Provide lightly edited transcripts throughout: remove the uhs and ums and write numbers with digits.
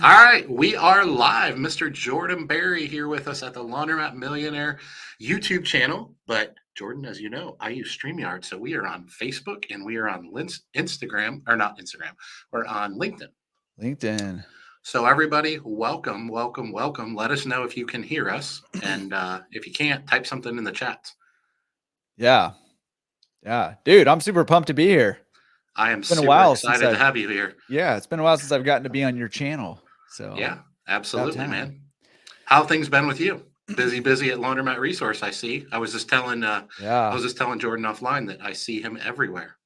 All right, we are live. Mr. Jordan Berry here with us at the Laundromat Millionaire YouTube channel. But Jordan, as you know, I use StreamYard, so we are on Facebook and we are on Instagram, or not Instagram, we're on LinkedIn. LinkedIn. So everybody, welcome, welcome, welcome. Let us know if you can hear us, and if you can't, type something in the chat. Yeah, dude, I'm super pumped to be here. I am super excited to have you here. Yeah, it's been a while since I've gotten to be on your channel. So yeah, absolutely, man. How have things been with you? Busy at Laundromat Resource. I see. I was just telling Jordan offline that I see him everywhere.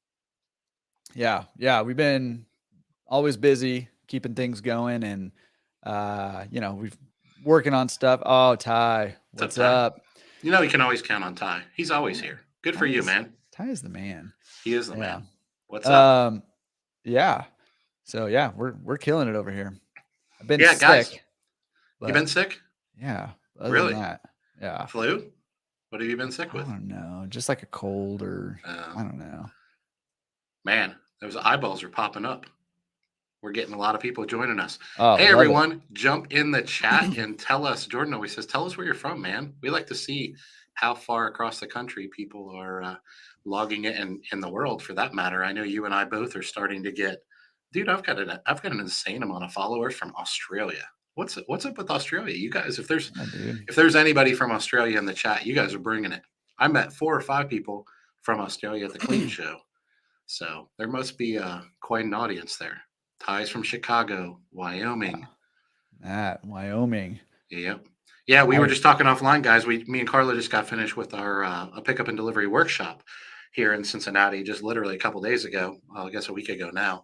Yeah, we've been always busy keeping things going, and we've working on stuff. Oh, Ty, what's up? You know, you can always count on Ty. He's always here. Good for you, man. Ty is the man. He is the man. What's up? Yeah. So yeah, we're killing it over here. I've been sick. Guys, you been sick? Yeah. Really? Yeah. Flu? What have you been sick with? I don't know. Just like a cold or I don't know. Man, those eyeballs are popping up. We're getting a lot of people joining us. Hey, everyone, jump in the chat and tell us. Jordan always says, tell us where you're from, man. We like to see how far across the country people are logging it in the world, for that matter. I know you and I both are starting to get, dude, I've got an insane amount of followers from Australia. What's up with Australia? You guys, if there's anybody from Australia in the chat, you guys are bringing it. I met 4 or 5 people from Australia at the Clean Show. So there must be quite an audience there. Ty's from Chicago, Wyoming. Wyoming. Yep. Yeah, we were just talking offline, guys. Me and Carla just got finished with our a pickup and delivery workshop here in Cincinnati just literally a couple days ago. I guess a week ago now.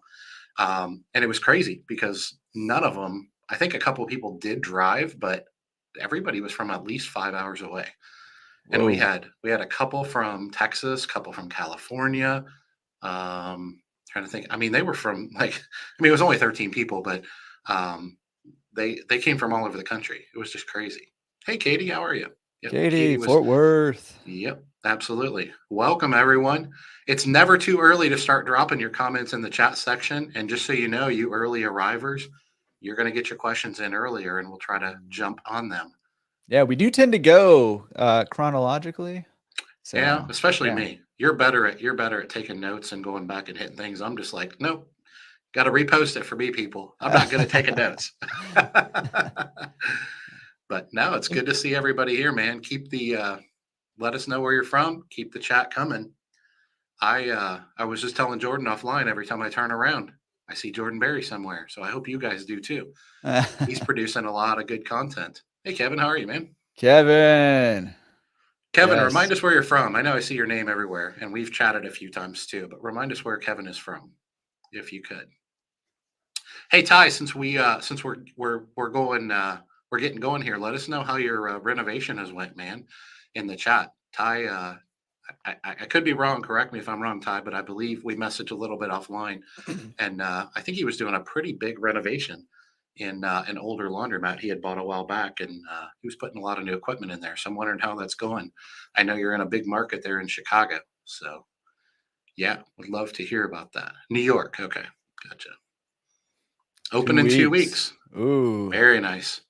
And it was crazy because none of them, I think a couple of people did drive, but everybody was from at least 5 hours away. And we had a couple from Texas, couple from California. Trying to think. I mean, they were from it was only 13 people, but they came from all over the country. It was just crazy. Hey, Katie, how are you? Yep, Katie, Fort Worth. Yep, absolutely. Welcome, everyone. It's never too early to start dropping your comments in the chat section. And just so you know, you early arrivers, you're going to get your questions in earlier, and we'll try to jump on them. Yeah, we do tend to go chronologically. So, yeah, especially me. You're better at taking notes and going back and hitting things. I'm just like, nope, got to repost it for me, people. I'm not good at taking notes. But no, it's good to see everybody here, man. Keep let us know where you're from. Keep the chat coming. I was just telling Jordan offline, every time I turn around, I see Jordan Berry somewhere. So I hope you guys do too. He's producing a lot of good content. Hey, Kevin, how are you, man? Kevin, yes. Remind us where you're from. I know I see your name everywhere, and we've chatted a few times too, but remind us where Kevin is from, if you could. Hey, Ty, since we're going, we're getting going here, let us know how your renovation has went, man, in the chat. Ty, I could be wrong. Correct me if I'm wrong, Ty, but I believe we messaged a little bit offline, and I think he was doing a pretty big renovation in an older laundromat he had bought a while back, and he was putting a lot of new equipment in there. So I'm wondering how that's going. I know you're in a big market there in Chicago, so yeah, would love to hear about that. New York, okay, gotcha. Open in 2 weeks. Ooh, very nice.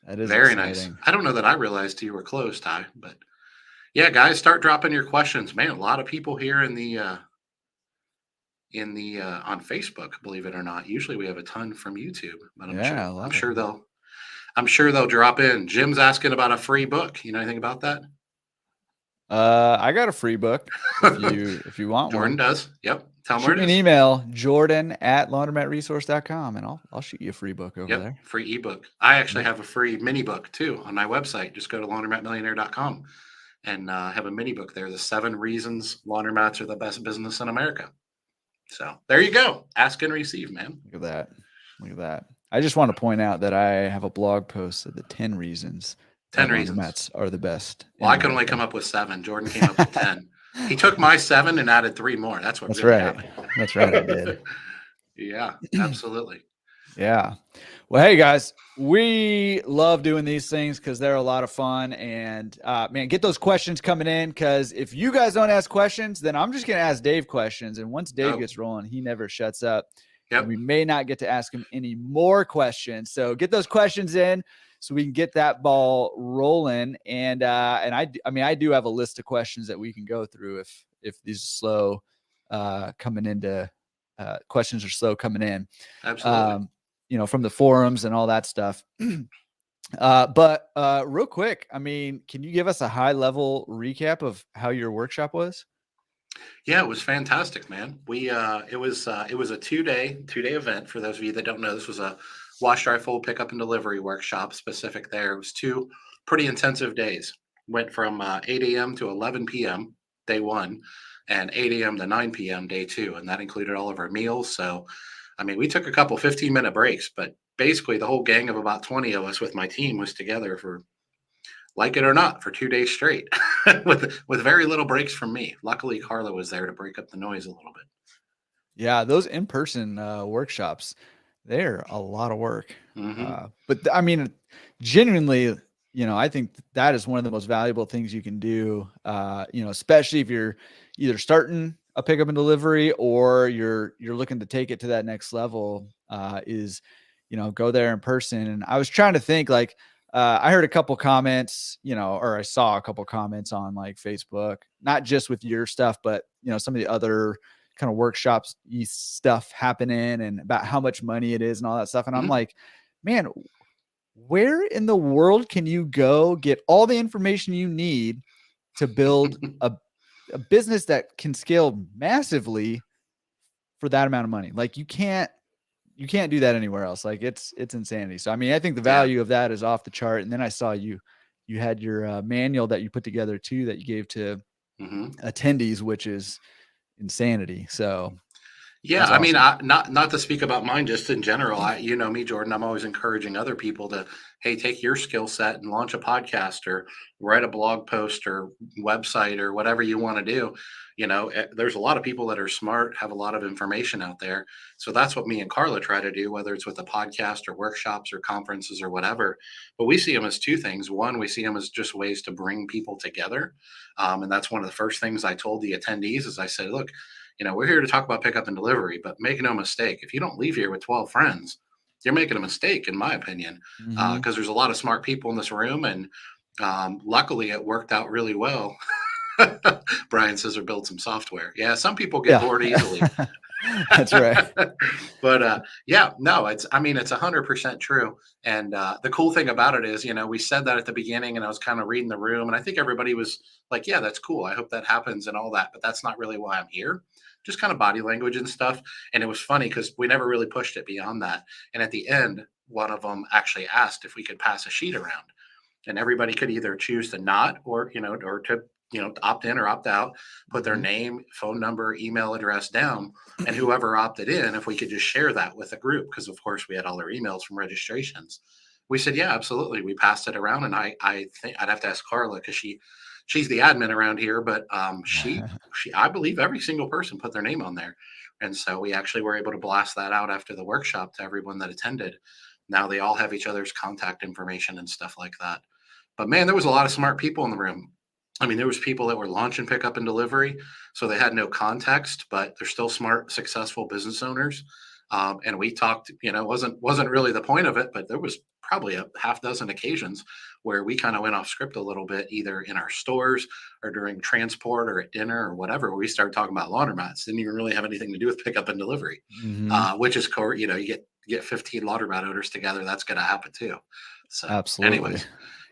That is very exciting. nice. I don't know that I realized you were close, Ty, but yeah, guys, start dropping your questions, man. A lot of people here in the on Facebook, believe it or not. Usually we have a ton from YouTube, but I'm sure they'll drop in. Jim's asking about a free book. You know anything about that? I got a free book if you want Jordan one. does. Yep. Tell me shoot me an email, jordan@laundromatresource.com, and I'll shoot you a free book over there. Free ebook. I actually have a free mini book too on my website. Just go to laundromatmillionaire.com and have a mini book there. The 7 reasons laundromats are the best business in America. So there you go. Ask and receive, man. Look at that. I just want to point out that I have a blog post of the 10 reasons 10 reasons laundromats are the best. Well, I could only come up with 7. Jordan came up with 10. He took my 7 and added 3 more. That's what really happened. That's right. I did. Yeah, absolutely. Yeah. Well, hey guys, we love doing these things because they're a lot of fun, and man, get those questions coming in, because if you guys don't ask questions, then I'm just going to ask Dave questions. And once Dave gets rolling, he never shuts up. And we may not get to ask him any more questions. So get those questions in so we can get that ball rolling. And I mean, I do have a list of questions that we can go through if these are slow coming into questions are slow coming in. Absolutely. You know, from the forums and all that stuff. But real quick, I mean, can you give us a high level recap of how your workshop was? Yeah, it was fantastic, man. It was a 2-day event. For those of you that don't know, this was a wash, dry, fold, pickup, and delivery workshop specific there. It was 2 pretty intensive days. Went from 8 a.m. to 11 p.m. day 1, and 8 a.m. to 9 p.m. day 2, and that included all of our meals. So, I mean, we took a couple 15-minute breaks, but basically the whole gang of about 20 of us with my team was together for, like it or not, for 2 days straight, with very little breaks from me. Luckily, Carla was there to break up the noise a little bit. Yeah, those in-person workshops, they're a lot of work. Mm-hmm. But I mean, genuinely, you know, I think that is one of the most valuable things you can do. You know, especially if you're either starting a pickup and delivery or you're looking to take it to that next level. Is, you know, go there in person. And I was trying to think, like, I heard a couple comments, you know, or I saw a couple comments on like Facebook, not just with your stuff, but you know, some of the other kind of workshops stuff happening and about how much money it is and all that stuff. And I'm Mm-hmm. like, man, where in the world can you go get all the information you need to build a business that can scale massively for that amount of money? Like you can't do that anywhere else. Like it's insanity. So, I mean, I think the Yeah. value of that is off the chart. And then I saw you had your manual that you put together too, that you gave to Mm-hmm. attendees, which is insanity. So Yeah, that's I mean, awesome. not to speak about mine, just in general. You know me, Jordan. I'm always encouraging other people to, hey, take your skill set and launch a podcast or write a blog post or website or whatever you want to do. You know, there's a lot of people that are smart, have a lot of information out there. So that's what me and Carla try to do, whether it's with a podcast or workshops or conferences or whatever. But we see them as two things. One, we see them as just ways to bring people together, and that's one of the first things I told the attendees. Is I said, look, you know, we're here to talk about pickup and delivery, but make no mistake, if you don't leave here with 12 friends, you're making a mistake, in my opinion, Mm-hmm. because there's a lot of smart people in this room. And luckily, it worked out really well. Brian says, or build some software. Yeah, some people get Yeah. bored easily. That's right. But yeah, no, I mean, it's 100% true. And the cool thing about it is, you know, we said that at the beginning and I was kind of reading the room and I think everybody was like, yeah, that's cool. I hope that happens and all that, but that's not really why I'm here. Just kind of body language and stuff. And it was funny because we never really pushed it beyond that. And at the end, one of them actually asked if we could pass a sheet around, and everybody could either choose to not, or, you know, or to, you know, opt in or opt out, put their Mm-hmm. name, phone number, email address down, and whoever opted in, if we could just share that with the group, because of course we had all their emails from registrations. We said, yeah, absolutely. We passed it around, and I think I'd have to ask Carla because she's the admin around here, but I believe every single person put their name on there, and so we actually were able to blast that out after the workshop to everyone that attended. Now they all have each other's contact information and stuff like that. But man, there was a lot of smart people in the room. I mean, there was people that were launching pickup and delivery, so they had no context, but they're still smart, successful business owners. And we talked, you know, wasn't really the point of it, but there was probably a half dozen occasions where we kind of went off script a little bit, either in our stores or during transport or at dinner or whatever. Where we started talking about laundromats, didn't even really have anything to do with pickup and delivery, Mm-hmm. which is core. You know, you get 15 laundromat owners together, that's going to happen too. So, Absolutely. anyways,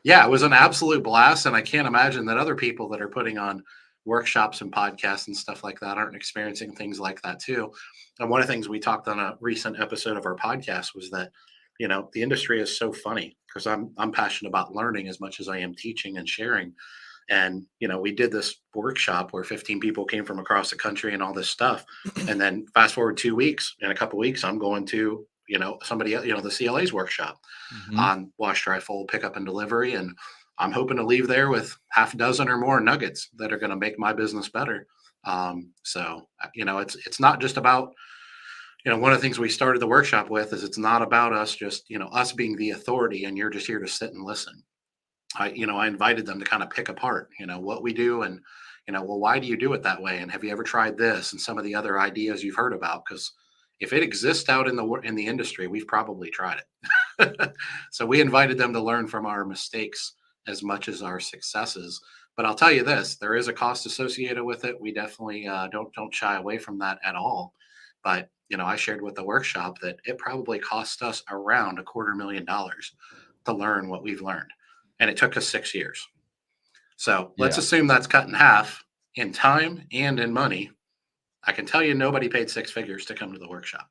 yeah, it was an absolute blast. And I can't imagine that other people that are putting on workshops and podcasts and stuff like that aren't experiencing things like that too. And one of the things we talked on a recent episode of our podcast was that, you know, the industry is so funny because I'm passionate about learning as much as I am teaching and sharing. And, you know, we did this workshop where 15 people came from across the country and all this stuff. And then fast forward 2 weeks, in a couple of weeks, I'm going to, you know, somebody, you know, the CLA's workshop Mm-hmm. on wash, dry, fold, pickup, and delivery. And I'm hoping to leave there with half a dozen or more nuggets that are going to make my business better. So, you know, it's not just about, you know, one of the things we started the workshop with is it's not about us just, you know, us being the authority and you're just here to sit and listen. I invited them to kind of pick apart, you know, what we do and, you know, well, why do you do it that way? And have you ever tried this and some of the other ideas you've heard about? Because, If it exists out in the industry, we've probably tried it. So we invited them to learn from our mistakes as much as our successes. But I'll tell you this: there is a cost associated with it. We definitely don't shy away from that at all. But I shared with the workshop that it probably cost us around $250,000 to learn what we've learned, and it took us 6 years. So let's assume that's cut in half in time and in money. I can tell you nobody paid 6 figures to come to the workshop.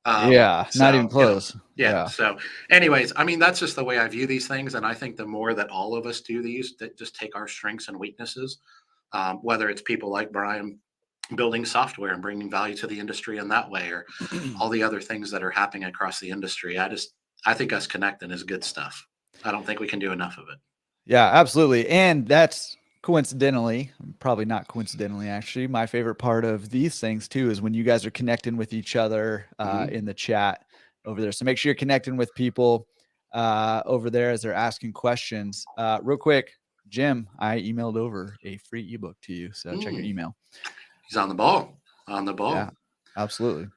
Not even close. Yeah. So anyways, I mean, that's just the way I view these things. And I think the more that all of us do these, that just take our strengths and weaknesses, whether it's people like Brian building software and bringing value to the industry in that way, or all the other things that are happening across the industry. I think us connecting is good stuff. I don't think we can do enough of it. Yeah, absolutely. And that's coincidentally, probably not coincidentally, actually, my favorite part of these things too is when you guys are connecting with each other in the chat over there. So make sure you're connecting with people over there as they're asking questions. Real quick, Jim, I emailed over a free ebook to you. So check your email. He's on the ball. Yeah, absolutely.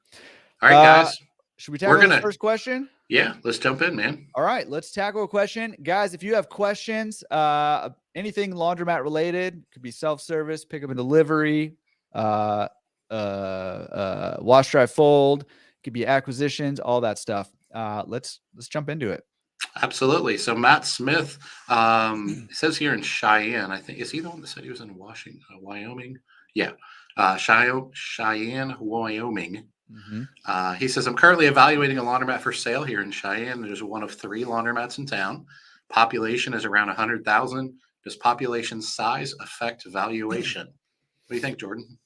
All right, guys. Should we tackle the first question? Yeah, let's jump in, man. All right, let's tackle a question. Guys, if you have questions, anything laundromat related, could be self-service, pickup and delivery, wash, dry, fold, could be acquisitions, all that stuff. Let's jump into it. Absolutely. So Matt Smith says here in Cheyenne, I think, is he the one that said he was in Wyoming? Yeah. Cheyenne, Wyoming. He says, I'm currently evaluating a laundromat for sale here in Cheyenne. There's one of 3 laundromats in town. Population is around 100,000. Does population size affect valuation? What do you think, Jordan?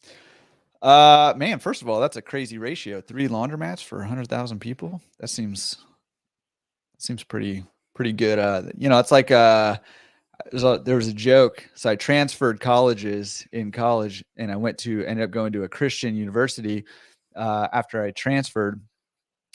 Man, first of all, that's a crazy ratio. 3 laundromats for 100,000 people. That seems pretty good. It's like there was a joke. So I transferred colleges in college, and I ended up going to a Christian university after I transferred,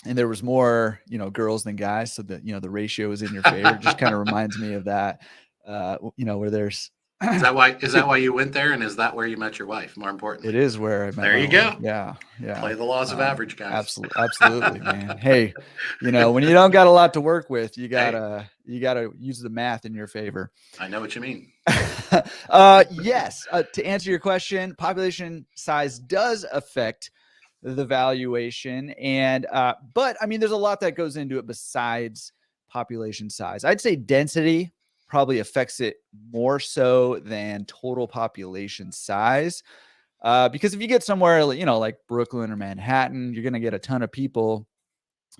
and there was more, girls than guys. So that, the ratio is in your favor. It just kind of reminds me of that, where there's. Is that why you went there? And is that where you met your wife? More importantly, it is where I met. There you go. Yeah. Play the laws of average, guys. Absolutely, man. Hey, when you don't got a lot to work with, you gotta use the math in your favor. I know what you mean. Yes. To answer your question, population size does affect the valuation, and but I mean, there's a lot that goes into it besides population size. I'd say density probably affects it more so than total population size. Because if you get somewhere, like Brooklyn or Manhattan, you're going to get a ton of people,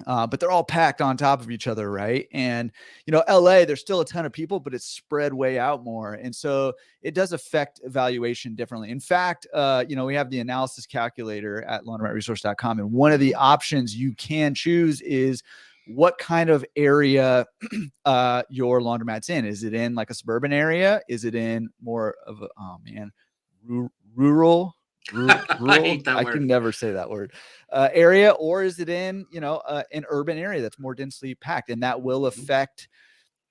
but they're all packed on top of each other, right? And, LA, there's still a ton of people, but it's spread way out more. And so it does affect valuation differently. In fact, we have the analysis calculator at laundromatresource.com. And one of the options you can choose is what kind of area your laundromat's in. Is it in like a suburban area? Is it in more of a, rural? I can never say that word. Area, or is it in, an urban area that's more densely packed? And that will affect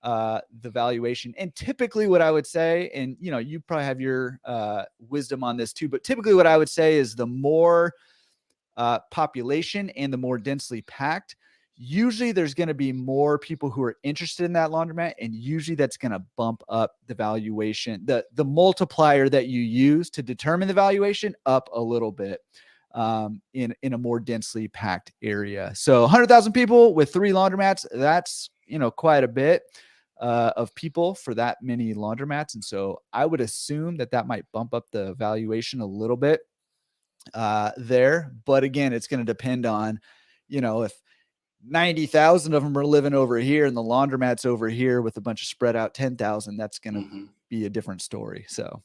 the valuation. And typically what I would say, and, you probably have your wisdom on this too, but typically what I would say is the more population and the more densely packed, usually there's going to be more people who are interested in that laundromat, and usually that's going to bump up the valuation, the multiplier that you use to determine the valuation up a little bit in a more densely packed area. So 100,000 people with 3 laundromats, that's, quite a bit of people for that many laundromats. And so I would assume that might bump up the valuation a little bit there. But again, it's going to depend on, if 90,000 of them are living over here and the laundromat's over here with a bunch of spread out 10,000, that's going to be a different story. So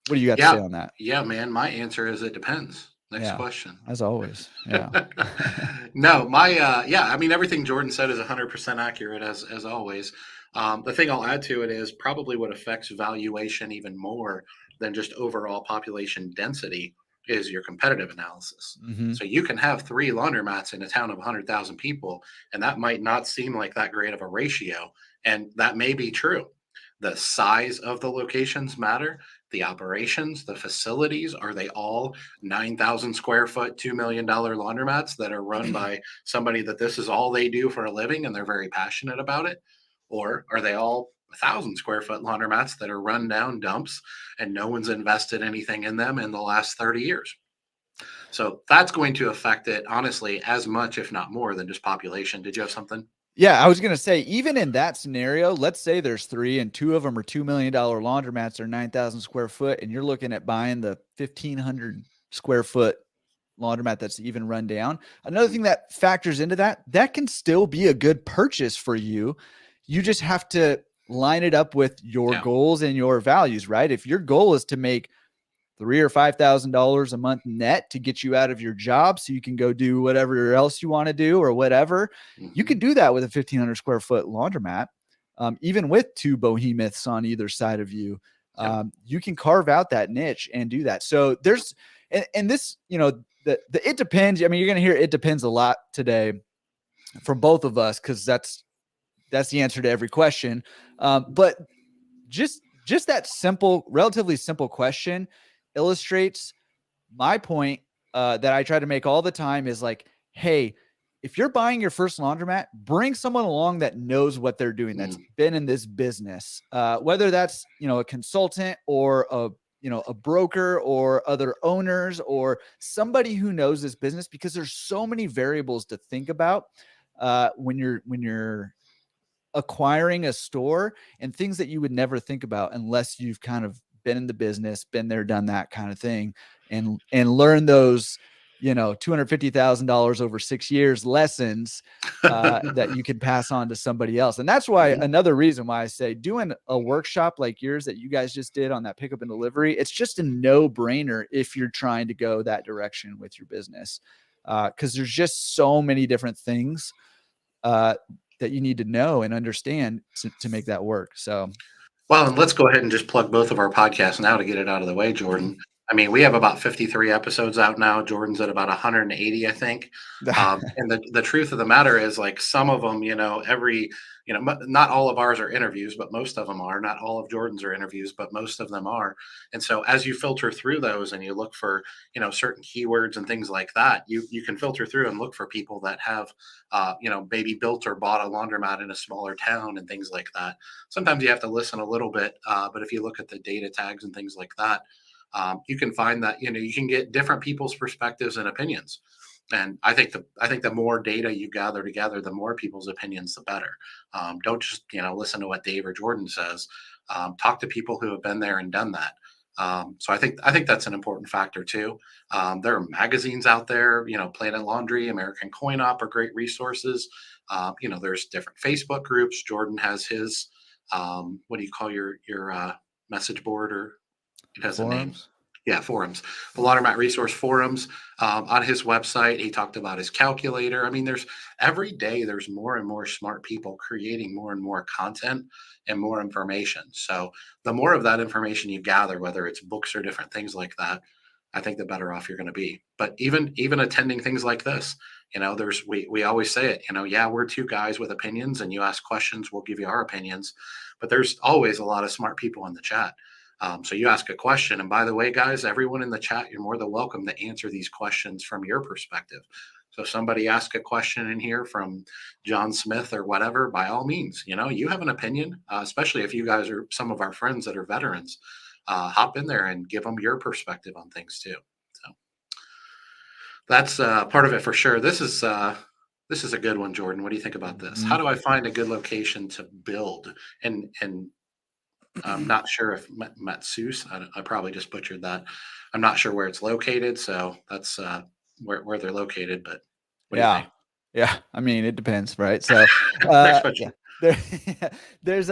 what do you got to say on that? Yeah, man. My answer is it depends. Next question. As always. Yeah. No, I mean, everything Jordan said is 100% accurate as always. The thing I'll add to it is probably what affects valuation even more than just overall population density is your competitive analysis. So you can have 3 laundromats in a town of 100,000 people, and that might not seem like that great of a ratio. And that may be true. The size of the locations matter. The operations, the facilities, are they all 9,000 square foot, $2 million laundromats that are run by somebody that this is all they do for a living and they're very passionate about it? Or are they all 1,000 square foot laundromats that are run down dumps and no one's invested anything in them in the last 30 years? So that's going to affect it, honestly, as much, if not more, than just population. Did you have something? Yeah, I was going to say, even in that scenario, let's say there's 3 and 2 of them are $2 million laundromats or 9,000 square foot, and you're looking at buying the 1,500 square foot laundromat that's even run down. Another thing that factors into that can still be a good purchase for you. You just have to line it up with your goals and your values, right? If your goal is to make $3,000 or $5,000 a month net to get you out of your job so you can go do whatever else you want to do or whatever, you can do that with a 1,500 square foot laundromat. Even with 2 behemoths on either side of you, you can carve out that niche and do that. So there's, and this, it depends. I mean, you're going to hear it depends a lot today from both of us, because that's the answer to every question. But just that simple, relatively simple question illustrates my point that I try to make all the time is like, hey, if you're buying your first laundromat, bring someone along that knows what they're doing, that's been in this business, whether that's, a consultant or a broker or other owners or somebody who knows this business, because there's so many variables to think about when you're acquiring a store, and things that you would never think about unless you've kind of been in the business, been there, done that kind of thing, and learn those, $250,000 over 6 years lessons that you can pass on to somebody else. And that's why another reason why I say doing a workshop like yours that you guys just did on that pickup and delivery, it's just a no-brainer if you're trying to go that direction with your business. Because there's just so many different things that you need to know and understand to make that work. So, well, and let's go ahead and just plug both of our podcasts now to get it out of the way, Jordan. I mean, we have about 53 episodes out now. Jordan's at about 180, I think. And the truth of the matter is, like, some of them, not all of ours are interviews, but most of them are. Not all of Jordan's are interviews, but most of them are. And so as you filter through those and you look for, certain keywords and things like that, you can filter through and look for people that have, maybe built or bought a laundromat in a smaller town and things like that. Sometimes you have to listen a little bit, but if you look at the data tags and things like that, you can find that, you can get different people's perspectives and opinions. And I think the more data you gather together, the more people's opinions, the better. Don't just, listen to what Dave or Jordan says. Talk to people who have been there and done that. So I think that's an important factor too. There are magazines out there, Planet Laundry, American Coin Op are great resources. There's different Facebook groups. Jordan has his, what do you call your message board, or it has forums? A name. Yeah, forums. The Laundromat Resource Forums. On his website, he talked about his calculator. I mean, every day there's more and more smart people creating more and more content and more information. So the more of that information you gather, whether it's books or different things like that, I think the better off you're going to be. But even attending things like this, we always say it, yeah, we're 2 guys with opinions, and you ask questions, we'll give you our opinions. But there's always a lot of smart people in the chat. So you ask a question, and by the way, guys, everyone in the chat, you're more than welcome to answer these questions from your perspective. So if somebody asks a question in here from John Smith or whatever, by all means, you have an opinion, especially if you guys are some of our friends that are veterans, hop in there and give them your perspective on things too. So that's part of it for sure. This is a good one, Jordan. What do you think about this? How do I find a good location to build? And I'm not sure if Matsus, I probably just butchered that. I'm not sure where it's located. So that's where they're located. But what do you think? Yeah. I mean, it depends, right? So there's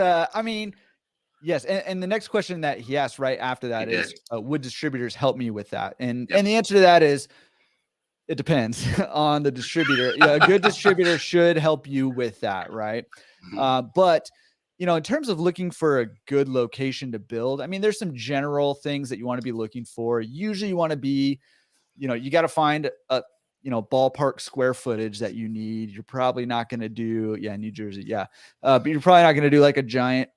yes. And the next question that he asked right after that is, would distributors help me with that? And the answer to that is, it depends on the distributor. A good distributor should help you with that, right? But in terms of looking for a good location to build, I mean, there's some general things that you want to be looking for. Usually you want to be, you got to find a, ballpark square footage that you need. You're probably not going to do, New Jersey. But you're probably not going to do like a giant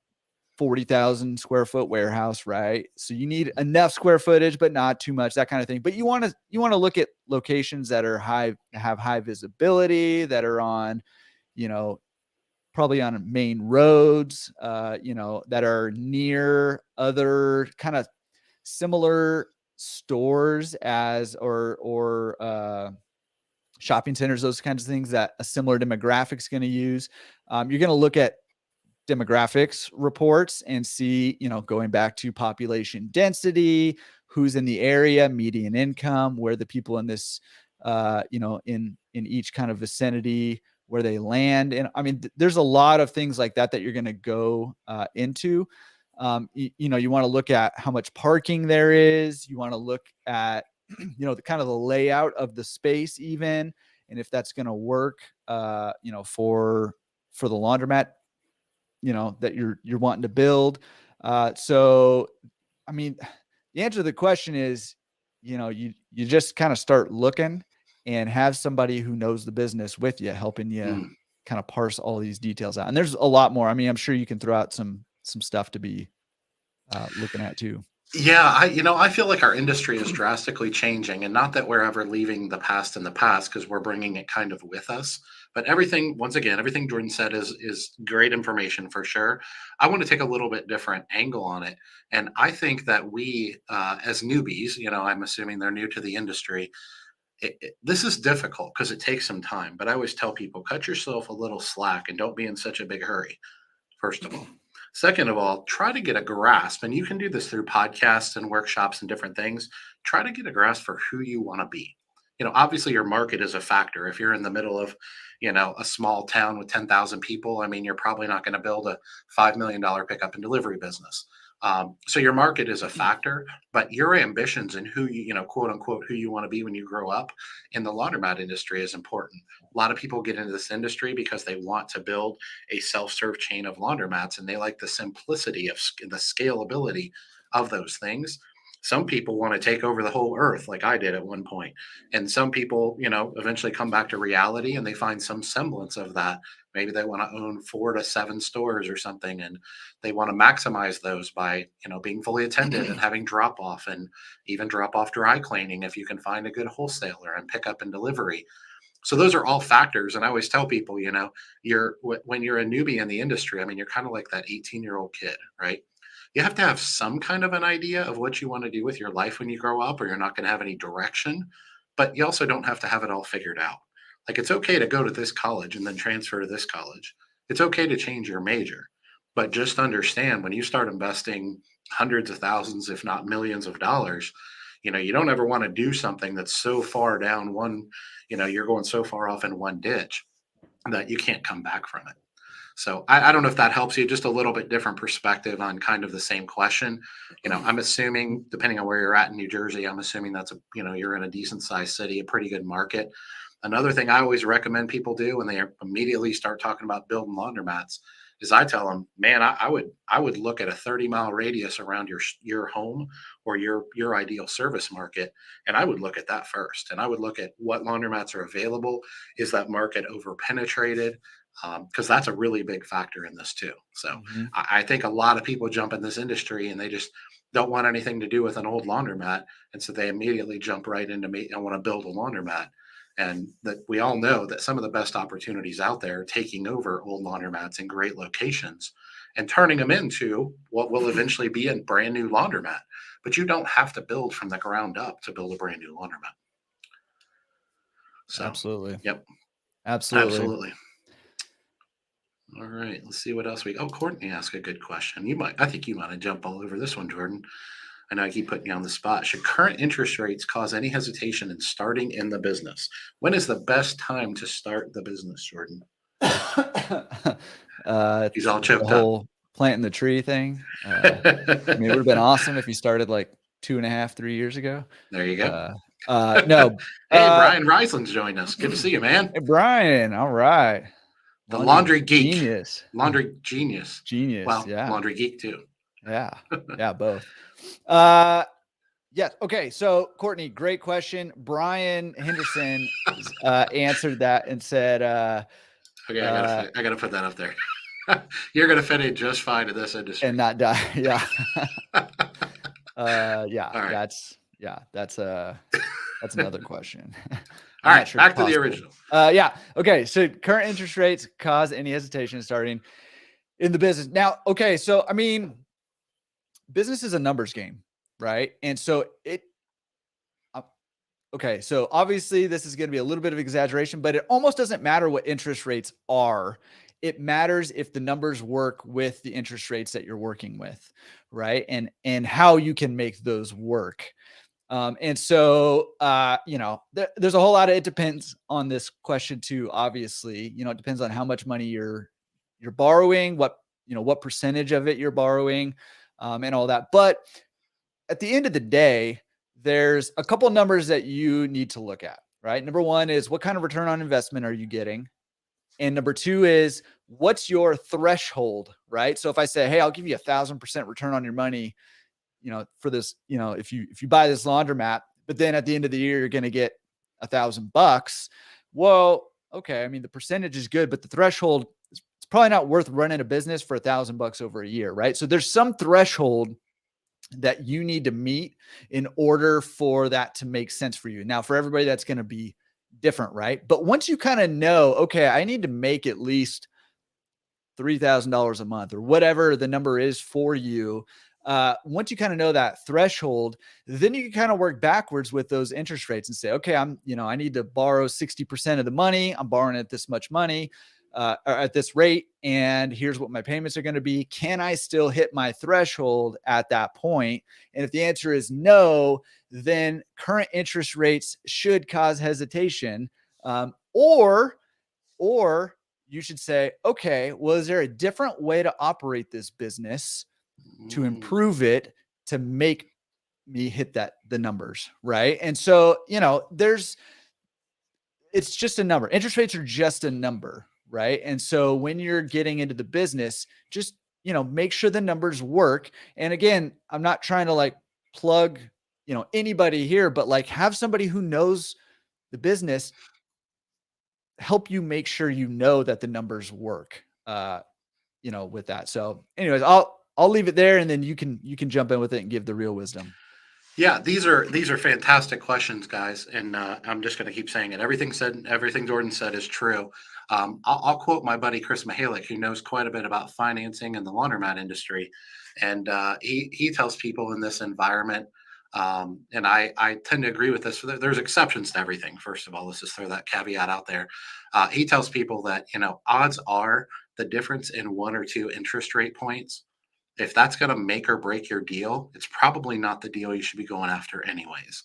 40,000 square foot warehouse, right? So you need enough square footage, but not too much, that kind of thing. But you want to look at locations that are have high visibility, that are on, probably on main roads, that are near other kind of similar stores or shopping centers, those kinds of things that a similar demographic is going to use. You're going to look at demographics reports and see, going back to population density, who's in the area, median income, where the people in this, in each kind of vicinity, where they land. And I mean, there's a lot of things like that you're going to go into. You want to look at how much parking there is. You want to look at, the kind of the layout of the space even, and if that's going to work, for the laundromat, that you're wanting to build. So, I mean, the answer to the question is, you just kind of start looking and have somebody who knows the business with you, helping you kind of parse all these details out. And there's a lot more. I mean, I'm sure you can throw out some stuff to be looking at too. Yeah, I feel like our industry is drastically changing, and not that we're ever leaving the past in the past, because we're bringing it kind of with us. But everything, once again, everything Jordan said is great information for sure. I want to take a little bit different angle on it, and I think that we, as newbies, I'm assuming they're new to the industry. This is difficult because it takes some time. But I always tell people, cut yourself a little slack and don't be in such a big hurry. First of all. Second of all, try to get a grasp, and you can do this through podcasts and workshops and different things. Try to get a grasp for who you want to be. Obviously your market is a factor. If you're in the middle of, a small town with 10,000 people, I mean, you're probably not going to build a $5 million pickup and delivery business. So your market is a factor, but your ambitions and who quote unquote, who you want to be when you grow up in the laundromat industry is important. A lot of people get into this industry because they want to build a self-serve chain of laundromats, and they like the simplicity of the scalability of those things. Some people want to take over the whole earth like I did at one point. And some people, eventually come back to reality and they find some semblance of that. Maybe they want to own 4 to 7 stores or something, and they want to maximize those by, being fully attended and having drop off, and even drop off dry cleaning if you can find a good wholesaler, and pick up and delivery. So those are all factors. And I always tell people, when you're a newbie in the industry, I mean, you're kind of like that 18-year-old kid, right? You have to have some kind of an idea of what you want to do with your life when you grow up, or you're not going to have any direction. But you also don't have to have it all figured out. Like, it's okay to go to this college and then transfer to this college. It's okay to change your major. But just understand, when you start investing hundreds of thousands, if not millions of dollars, you don't ever want to do something that's so far down one, you're going so far off in one ditch that you can't come back from it. So I don't know if that helps you. Just a little bit different perspective on kind of the same question. I'm assuming, depending on where you're at in New Jersey, I'm assuming that's you're in a decent sized city, a pretty good market. Another thing I always recommend people do when they immediately start talking about building laundromats is I tell them, man, I would look at a 30-mile radius around your home or your ideal service market, and I would look at that first. And I would look at what laundromats are available. Is that market over penetrated? Because that's a really big factor in this too. So I think a lot of people jump in this industry and they just don't want anything to do with an old laundromat, and so they immediately jump right into me and want to build a laundromat. And that we all know that some of the best opportunities out there are taking over old laundromats in great locations and turning them into what will eventually be a brand new laundromat. But you don't have to build from the ground up to build a brand new laundromat. So, absolutely. Yep. Absolutely. All right. Let's see what else Courtney asked a good question. I think you might have jumped all over this one, Jordan. I know I keep putting you on the spot. Should current interest rates cause any hesitation in starting in the business? When is the best time to start the business, Jordan? He's all choked the whole planting the tree thing. I mean, it would have been awesome if you started like 2.5, 3 years ago. There you go. No. Hey, Brian Reisling's joined us. Good to see you, man. Hey, Brian. All right. The laundry geek. Genius. Laundry genius. Well, yeah. Laundry geek too. Yeah. Yeah, both. Yes. Okay. So Courtney, great question. Brian Henderson answered that and said, okay, I gotta put that up there. You're going to fit in just fine in this industry. and not die. Yeah. Yeah, All right. that's another question. All I'm not right. sure it's Back to the possible. original. Yeah. Okay. So current interest rates cause any hesitation starting in the business. Now, okay. So, I mean, business is a numbers game, right? And so uh, okay. So obviously this is going to be a little bit of exaggeration, but it almost doesn't matter what interest rates are. It matters if the numbers work with the interest rates that you're working with, right? And how you can make those work. And so, there's a whole lot of, it depends on this question too. Obviously, it depends on how much money you're borrowing, what percentage of it you're borrowing, and all that. But at the end of the day, there's a couple numbers that you need to look at, right? Number one is what kind of return on investment are you getting? And number two is what's your threshold, right? So if I say, hey, I'll give you 1,000% return on your money, for this, if you buy this laundromat, but then at the end of the year, you're going to get $1,000. Well, okay. I mean, the percentage is good, but the threshold, it's probably not worth running a business for $1,000 over a year. Right. So there's some threshold that you need to meet in order for that to make sense for you. Now, for everybody, that's going to be different. Right. But once you kind of know, okay, I need to make at least $3,000 a month or whatever the number is for you. Once you kind of know that threshold, then you can kind of work backwards with those interest rates and say, okay, I need to borrow 60% of the money. I'm borrowing at this much money, or at this rate. And here's what my payments are going to be. Can I still hit my threshold at that point? And if the answer is no, then current interest rates should cause hesitation. Or you should say, okay, well, is there a different way to operate this business to improve it to make me hit the numbers, right? And so, it's just a number. Interest rates are just a number, right? And so when you're getting into the business, just, make sure the numbers work. And again, I'm not trying to like plug, anybody here, but like have somebody who knows the business help you make sure that the numbers work with that. So anyways, I'll leave it there and then you can jump in with it and give the real wisdom. Yeah, these are fantastic questions, guys, and I'm just going to keep saying it. Everything Jordan said is true. I'll quote my buddy Chris Mahalik, who knows quite a bit about financing and the laundromat industry, and he tells people in this environment, and I tend to agree with this. There's exceptions to everything. First of all, let's just throw that caveat out there. He tells people that odds are the difference in one or two interest rate points, if that's going to make or break your deal, it's probably not the deal you should be going after anyways.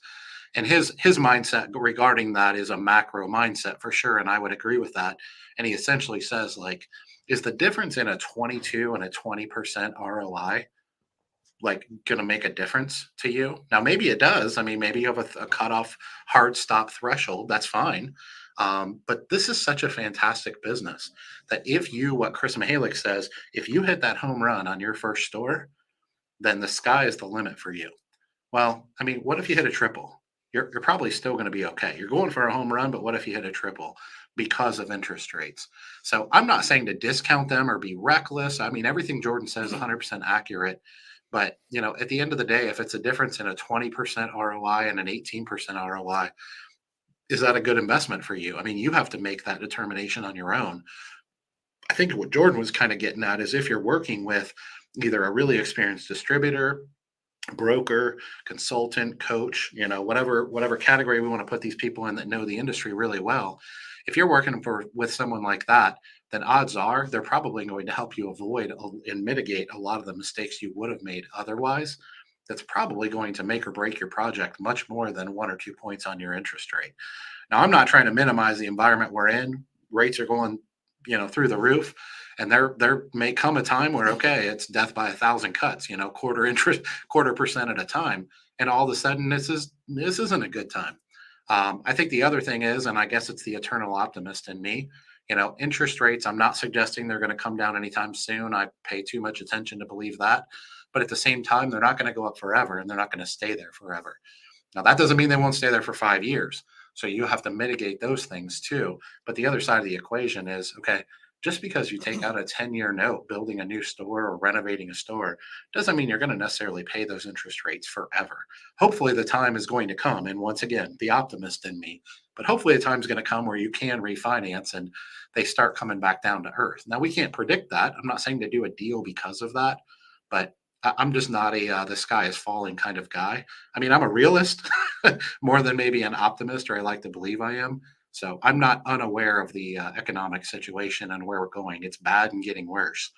And his mindset regarding that is a macro mindset for sure, and I would agree with that. And he essentially says, like, is the difference in a 22 and a 20% ROI like going to make a difference to you? Now, maybe it does. I mean, maybe you have a cutoff hard stop threshold. That's fine. But this is such a fantastic business that what Chris Mahalik says, if you hit that home run on your first store, then the sky is the limit for you. Well, I mean, what if you hit a triple? You're probably still going to be okay. You're going for a home run, but what if you hit a triple because of interest rates? So I'm not saying to discount them or be reckless. I mean, everything Jordan says is 100% accurate. But at the end of the day, if it's a difference in a 20% ROI and an 18% ROI, is that a good investment for you? I mean, you have to make that determination on your own. I think what Jordan was kind of getting at is if you're working with either a really experienced distributor, broker, consultant, coach, whatever category we want to put these people in that know the industry really well. If you're working with someone like that, then odds are they're probably going to help you avoid and mitigate a lot of the mistakes you would have made otherwise. That's probably going to make or break your project much more than 1 or 2 points on your interest rate. Now, I'm not trying to minimize the environment we're in. Rates are going, through the roof, and there may come a time where okay, it's death by 1,000 cuts, quarter percent at a time, and all of a sudden this isn't a good time. I think the other thing is, and I guess it's the eternal optimist in me, interest rates. I'm not suggesting they're going to come down anytime soon. I pay too much attention to believe that, but at the same time, they're not going to go up forever, and they're not going to stay there forever. Now, that doesn't mean they won't stay there for 5 years. So you have to mitigate those things too. But the other side of the equation is, okay, just because you take out a 10-year note building a new store or renovating a store doesn't mean you're going to necessarily pay those interest rates forever. Hopefully the time is going to come. And once again, the optimist in me, but hopefully the time is going to come where you can refinance and they start coming back down to earth. Now we can't predict that. I'm not saying to do a deal because of that, but I'm just not a the sky is falling kind of guy. I mean, I'm a realist more than maybe an optimist, or I like to believe I am. So I'm not unaware of the economic situation and where we're going. It's bad and getting worse.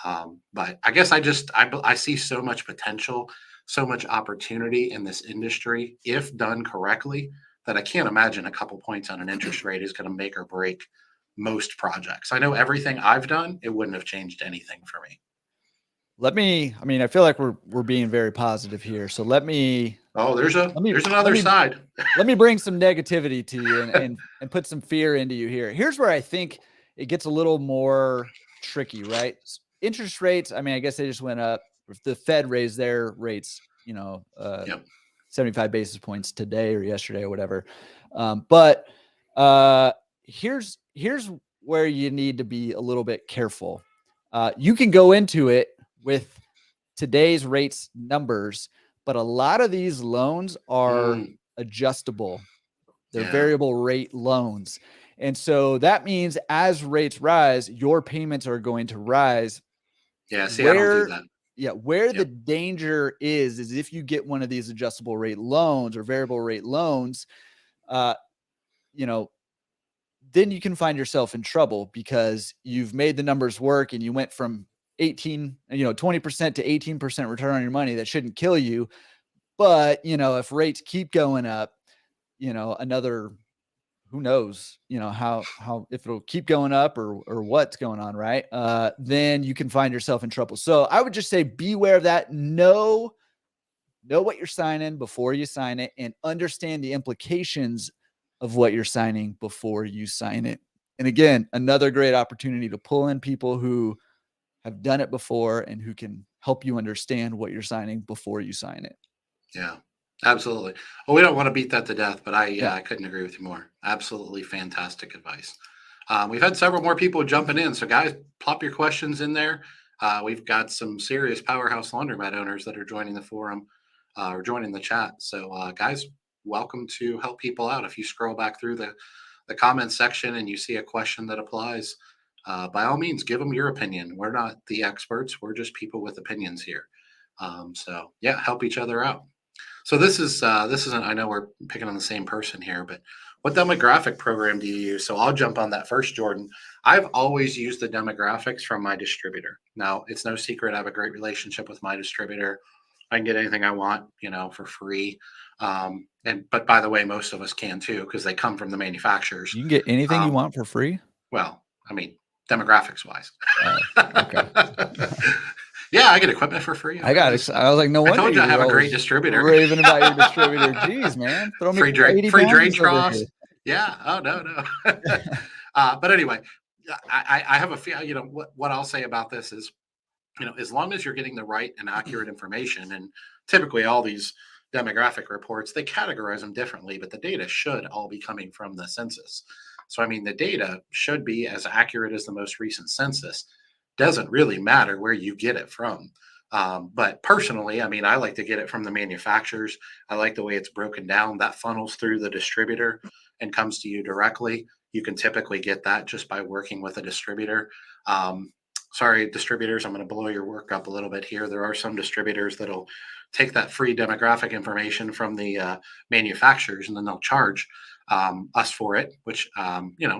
But I guess I see so much potential, so much opportunity in this industry if done correctly that I can't imagine a couple points on an interest rate is going to make or break most projects. I know everything I've done, it wouldn't have changed anything for me. I mean, I feel like we're being very positive here. So Oh, there's let another me side. let me bring some negativity to you and put some fear into you here. Here's where I think it gets a little more tricky, right? Interest rates, I mean, I guess they just went up. The Fed raised their rates, Yep. 75 basis points today or yesterday or whatever. But here's where you need to be a little bit careful. You can go into it with today's rates numbers, but a lot of these loans are adjustable. They're variable rate loans. And so that means as rates rise, your payments are going to rise. Yeah. See, I don't do that. Yeah. Where Yep. the danger is if you get one of these adjustable rate loans or variable rate loans, then you can find yourself in trouble because you've made the numbers work and you went from 20% to 18% return on your money. That shouldn't kill you. But, if rates keep going up, another, who knows, how if it'll keep going up or what's going on, right? Then you can find yourself in trouble. So I would just say beware of that. Know what you're signing before you sign it and understand the implications of what you're signing before you sign it. And again, another great opportunity to pull in people who have done it before and who can help you understand what you're signing before you sign it. Yeah, absolutely. Well, we don't want to beat that to death, but Yeah. I couldn't agree with you more. Absolutely fantastic advice. We've had several more people jumping in. So, guys, plop your questions in there. We've got some serious powerhouse laundromat owners that are joining the forum or joining the chat. So, guys, welcome to help people out. If you scroll back through the comments section and you see a question that applies, by all means, give them your opinion. We're not the experts, we're just people with opinions here. So, yeah, help each other out. So this isn't. I know we're picking on the same person here, but what demographic program do you use? So I'll jump on that first, Jordan. I've always used the demographics from my distributor. Now it's no secret I have a great relationship with my distributor. I can get anything I want, for free. But by the way, most of us can too because they come from the manufacturers. You can get anything you want for free. Well, I mean, demographics wise. Okay. Yeah, I get equipment for free. I was like, no wonder. I told you I have a great distributor. Raving about your distributor. Jeez, man. Throw me free drain troughs. Yeah. Oh, no. But anyway, I have a feel, what I'll say about this is, as long as you're getting the right and accurate information, and typically all these demographic reports, they categorize them differently, but the data should all be coming from the census. So, I mean, the data should be as accurate as the most recent census. Doesn't really matter where you get it from. But personally, I mean, I like to get it from the manufacturers. I like the way it's broken down. That funnels through the distributor and comes to you directly. You can typically get that just by working with a distributor. Sorry, distributors, I'm going to blow your work up a little bit here. There are some distributors that'll take that free demographic information from the manufacturers and then they'll charge us for it, which,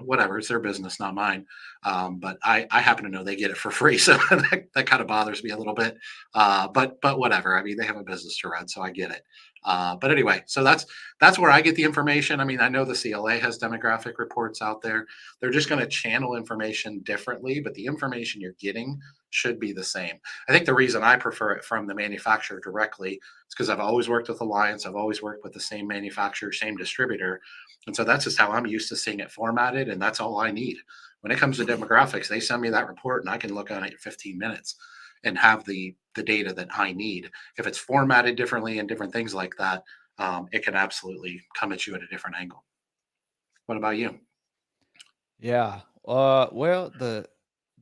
whatever, it's their business, not mine. But I happen to know they get it for free. So that kind of bothers me a little bit. But whatever. I mean, they have a business to run, so I get it. But anyway, so that's where I get the information. I mean, I know the CLA has demographic reports out there. They're just going to channel information differently, but the information you're getting should be the same. I think the reason I prefer it from the manufacturer directly is because I've always worked with Alliance. I've always worked with the same manufacturer, same distributor. And so that's just how I'm used to seeing it formatted. And that's all I need. When it comes to demographics, they send me that report and I can look on it in 15 minutes and have the data that I need. If it's formatted differently and different things like that, it can absolutely come at you at a different angle. What about you? Yeah. Well,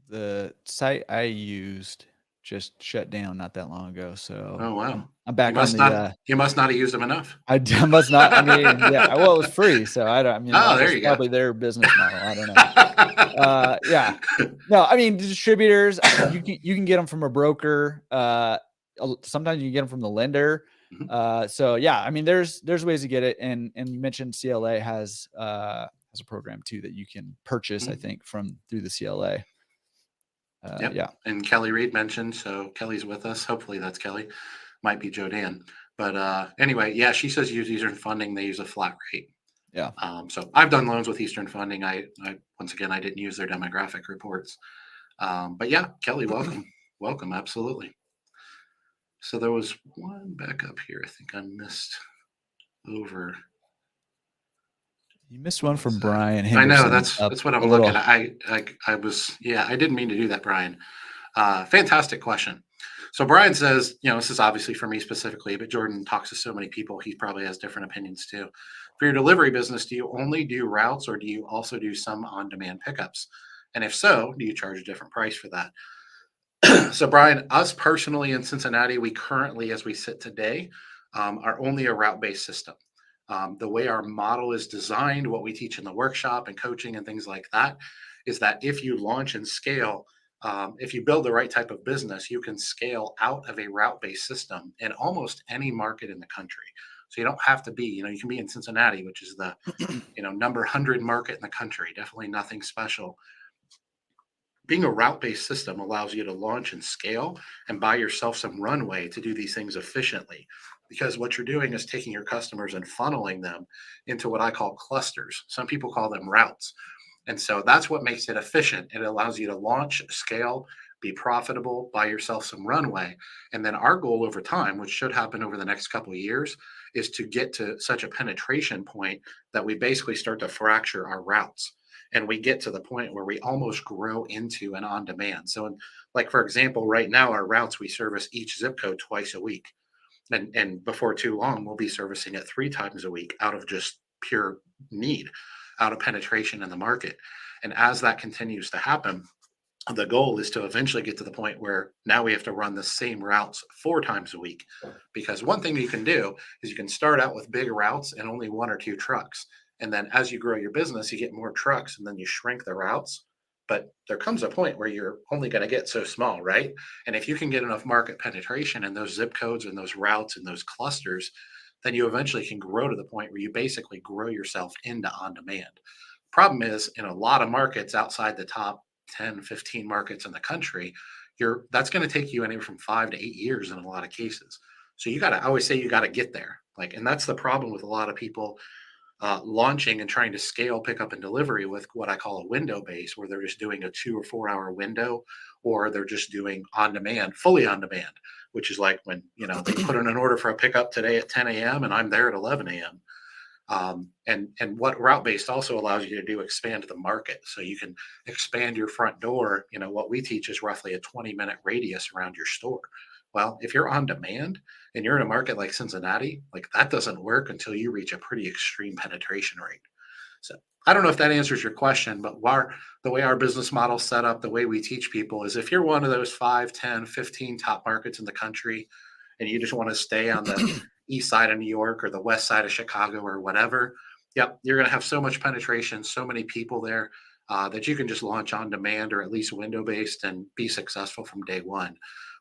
the site I used just shut down not that long ago, so Oh wow. I'm You back on must the. not have used them enough. I must not. I mean, yeah. Well, it was free, so I don't. I mean, Oh, that there was you go. probably their business model. I don't know. Yeah. No, I mean distributors. You can get them from a broker. Sometimes you can get them from the lender. Mhm. So yeah, I mean, there's ways to get it, and you mentioned CLA has a program too that you can purchase. I Mhm. think through the CLA. Yep. Yeah. And Kelly Reed mentioned, so Kelly's with us. Hopefully that's Kelly. Might be Joe Dan. But anyway, yeah, she says use Eastern Funding. They use a flat rate. Yeah. So I've done loans with Eastern Funding. I once again I didn't use their demographic reports. But yeah, Kelly, welcome, welcome, absolutely. So there was one back up here. I think I missed over. You missed What one was from that? Brian I know Henderson up that's what a I'm looking little. at. I was, yeah, I didn't mean to do that, Brian. Fantastic question. So Brian says, this is obviously for me specifically, but Jordan talks to so many people, he probably has different opinions too. For your delivery business, do you only do routes or do you also do some on-demand pickups? And if so, do you charge a different price for that? So Brian, us personally in Cincinnati, we currently, as we sit today, are only a route-based system. The way our model is designed, what we teach in the workshop and coaching and things like that, is that if you launch and scale, if you build the right type of business, you can scale out of a route-based system in almost any market in the country. So you don't have to be, you can be in Cincinnati, which is the, number 100 market in the country. Definitely nothing special. Being a route-based system allows you to launch and scale and buy yourself some runway to do these things efficiently, because what you're doing is taking your customers and funneling them into what I call clusters. Some people call them routes. And so that's what makes it efficient. It allows you to launch, scale, be profitable, buy yourself some runway. And then our goal over time, which should happen over the next couple of years, is to get to such a penetration point that we basically start to fracture our routes. And we get to the point where we almost grow into an on demand. So, like, for example, right now, our routes, we service each zip code twice a week. And before too long, we'll be servicing it 3 times a week out of just pure need, out of penetration in the market. And as that continues to happen, the goal is to eventually get to the point where now we have to run the same routes 4 times a week. Because one thing you can do is you can start out with big routes and only 1 or 2 trucks. And then as you grow your business, you get more trucks and then you shrink the routes. But there comes a point where you're only going to get so small, right? And if you can get enough market penetration in those zip codes and those routes and those clusters, then you eventually can grow to the point where you basically grow yourself into on demand. Problem is, in a lot of markets outside the top 10, 15 markets in the country, that's going to take you anywhere from 5 to 8 years in a lot of cases. So I always say you got to get there. And that's the problem with a lot of people launching and trying to scale pickup and delivery with what I call a window base, where they're just doing a 2 or 4 hour window, or they're just doing on demand, fully on demand, which is like when, they put in an order for a pickup today at 10 a.m. and I'm there at 11 a.m. And what route based also allows you to do, expand the market. So you can expand your front door. What we teach is roughly a 20-minute radius around your store. Well, if you're on demand and you're in a market like Cincinnati, like that doesn't work until you reach a pretty extreme penetration rate. So I don't know if that answers your question, but the way our business model is set up, the way we teach people is, if you're one of those 5, 10, 15 top markets in the country, and you just want to stay on the east side of New York or the west side of Chicago or whatever, yep, you're going to have so much penetration, so many people there, that you can just launch on demand or at least window based and be successful from day one.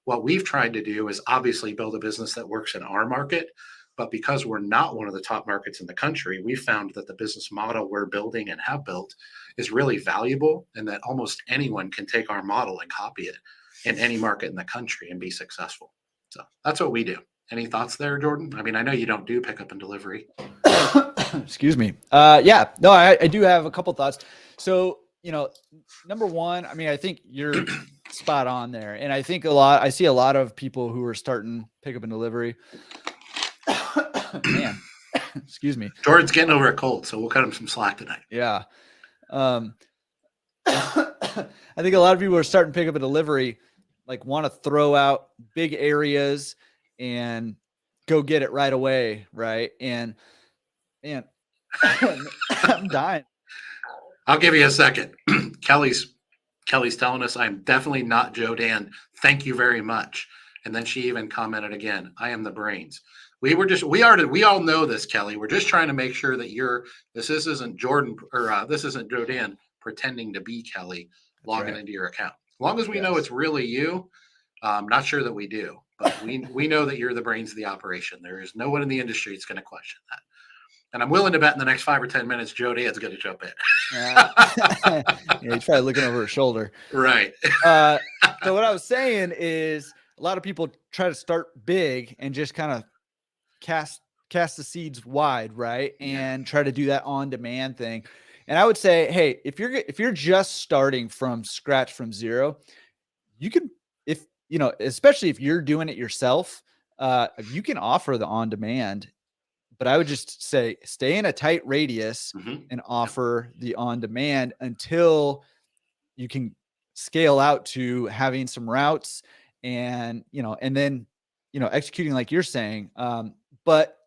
What we've tried to do is obviously build a business that works in our market. But because we're not one of the top markets in the country, we found that the business model we're building and have built is really valuable, and that almost anyone can take our model and copy it in any market in the country and be successful. So that's what we do. Any thoughts there, Jordan? I mean, I know you don't do pickup and delivery. Excuse me. Yeah, no, I do have a couple thoughts. So, number one, I mean, I think you're spot on there. And I think I see a lot of people who are starting pickup and delivery. Man, excuse me. Jordan's getting over a cold, so we'll cut him some slack tonight. Yeah. I think a lot of people are starting pickup and delivery, like want to throw out big areas and go get it right away. Right. And man, I'm dying. I'll give you a second. Kelly's telling us, I'm definitely not Joe Dan. Thank you very much. And then she even commented again, I am the brains. We all know this, Kelly. We're just trying to make sure that this isn't Jordan or this isn't Joe Dan pretending to be Kelly logging into your account. As long as we know it's really you, I'm not sure that we do, but we know that you're the brains of the operation. There is no one in the industry that's going to question that. And I'm willing to bet in the next 5 or 10 minutes, Joe Dan's going to jump in. Yeah, he's probably looking over his shoulder. Right. So what I was saying is a lot of people try to start big and just kind of cast the seeds wide, right? And try to do that on demand thing. And I would say, hey, if you're just starting from scratch, from zero, you can, especially if you're doing it yourself, you can offer the on demand. But I would just say stay in a tight radius and offer the on demand until you can scale out to having some routes and then executing like you're saying. But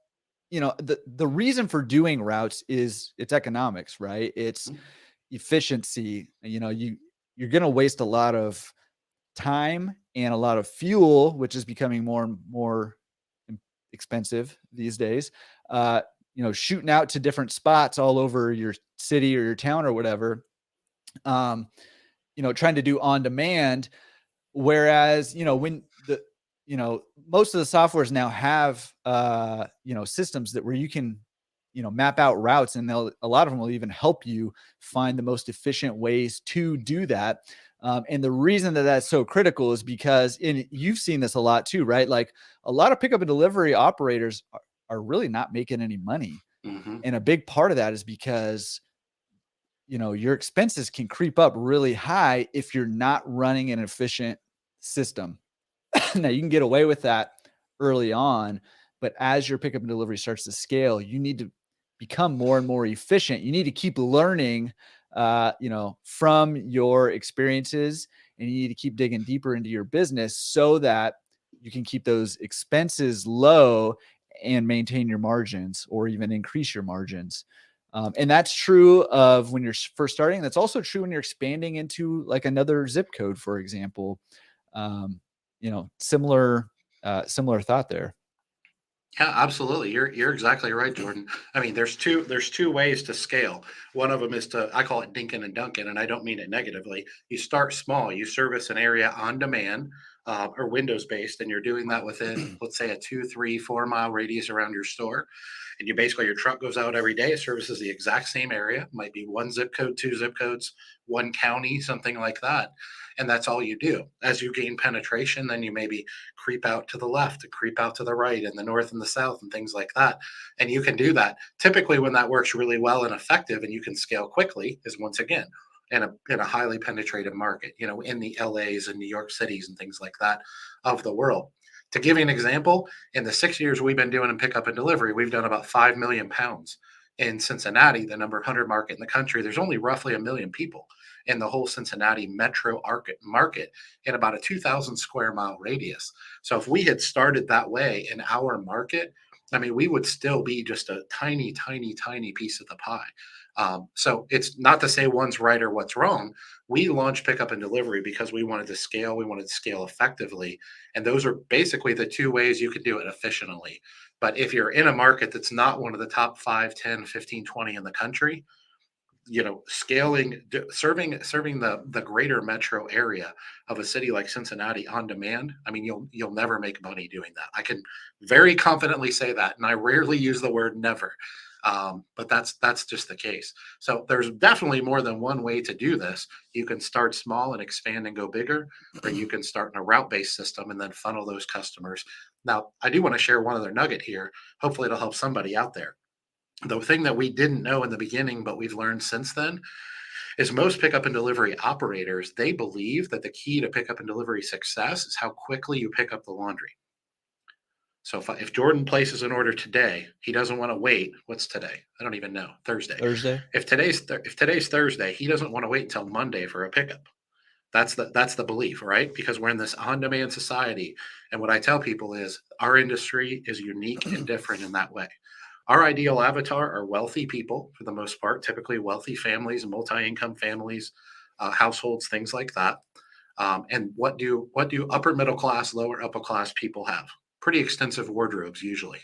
the reason for doing routes is it's economics, right? It's efficiency. You're going to waste a lot of time and a lot of fuel, which is becoming more and more expensive these days. Shooting out to different spots all over your city or your town or whatever. Trying to do on demand. Whereas, when most of the softwares now have, systems where you can, map out routes, and a lot of them will even help you find the most efficient ways to do that. And the reason that that's so critical is because you've seen this a lot too, right? Like a lot of pickup and delivery operators are really not making any money. And a big part of that is because, your expenses can creep up really high if you're not running an efficient system. Now you can get away with that early on, but as your pickup and delivery starts to scale, you need to become more and more efficient. You need to keep learning, from your experiences, and you need to keep digging deeper into your business so that you can keep those expenses low and maintain your margins or even increase your margins. And that's true of when you're first starting. That's also true when you're expanding into like another zip code, for example. Similar thought there. Yeah, absolutely. You're exactly right, Jordan. I mean, there's two ways to scale. One of them is I call it dinking and dunking, and I don't mean it negatively. You start small. You service an area on demand or Windows based, and you're doing that within, let's say, a 2, 3, 4 mile radius around your store. And your truck goes out every day. It services the exact same area. It might be one zip code, 2 zip codes, one county, something like that. And that's all you do. As you gain penetration, then you maybe creep out to the left, creep out to the right, and the north and the south, and things like that. And you can do that. Typically, when that works really well and effective, and you can scale quickly, is once again in a highly penetrated market. In the LAs and New York cities and things like that of the world. To give you an example, in the 6 years we've been doing in pickup and delivery, we've done about 5 million pounds. In Cincinnati, the number 100 market in the country, there's only roughly 1 million people in the whole Cincinnati metro market in about a 2,000 square mile radius. So if we had started that way in our market, I mean, we would still be just a tiny, tiny, tiny piece of the pie. So it's not to say one's right or what's wrong. We launched pickup and delivery because we wanted to scale. We wanted to scale effectively. And those are basically the two ways you could do it efficiently. But if you're in a market that's not one of the top 5, 10, 15, 20 in the country, scaling, serving the greater metro area of a city like Cincinnati on demand, I mean, you'll never make money doing that. I can very confidently say that, and I rarely use the word never. But that's just the case. So there's definitely more than one way to do this. You can start small and expand and go bigger, or you can start in a route-based system and then funnel those customers. Now, I do want to share one other nugget here. Hopefully it'll help somebody out there. The thing that we didn't know in the beginning, but we've learned since then, is most pickup and delivery operators, they believe that the key to pickup and delivery success is how quickly you pick up the laundry. So if Jordan places an order today, he doesn't want to wait. What's today? I don't even know. Thursday. If today's Thursday, he doesn't want to wait until Monday for a pickup. That's the belief, right? Because we're in this on-demand society, and what I tell people is our industry is unique and different in that way. Our ideal avatar are wealthy people, for the most part, typically wealthy families, multi-income families, households, things like that. And what do upper middle class, lower upper class people have? Pretty extensive wardrobes usually.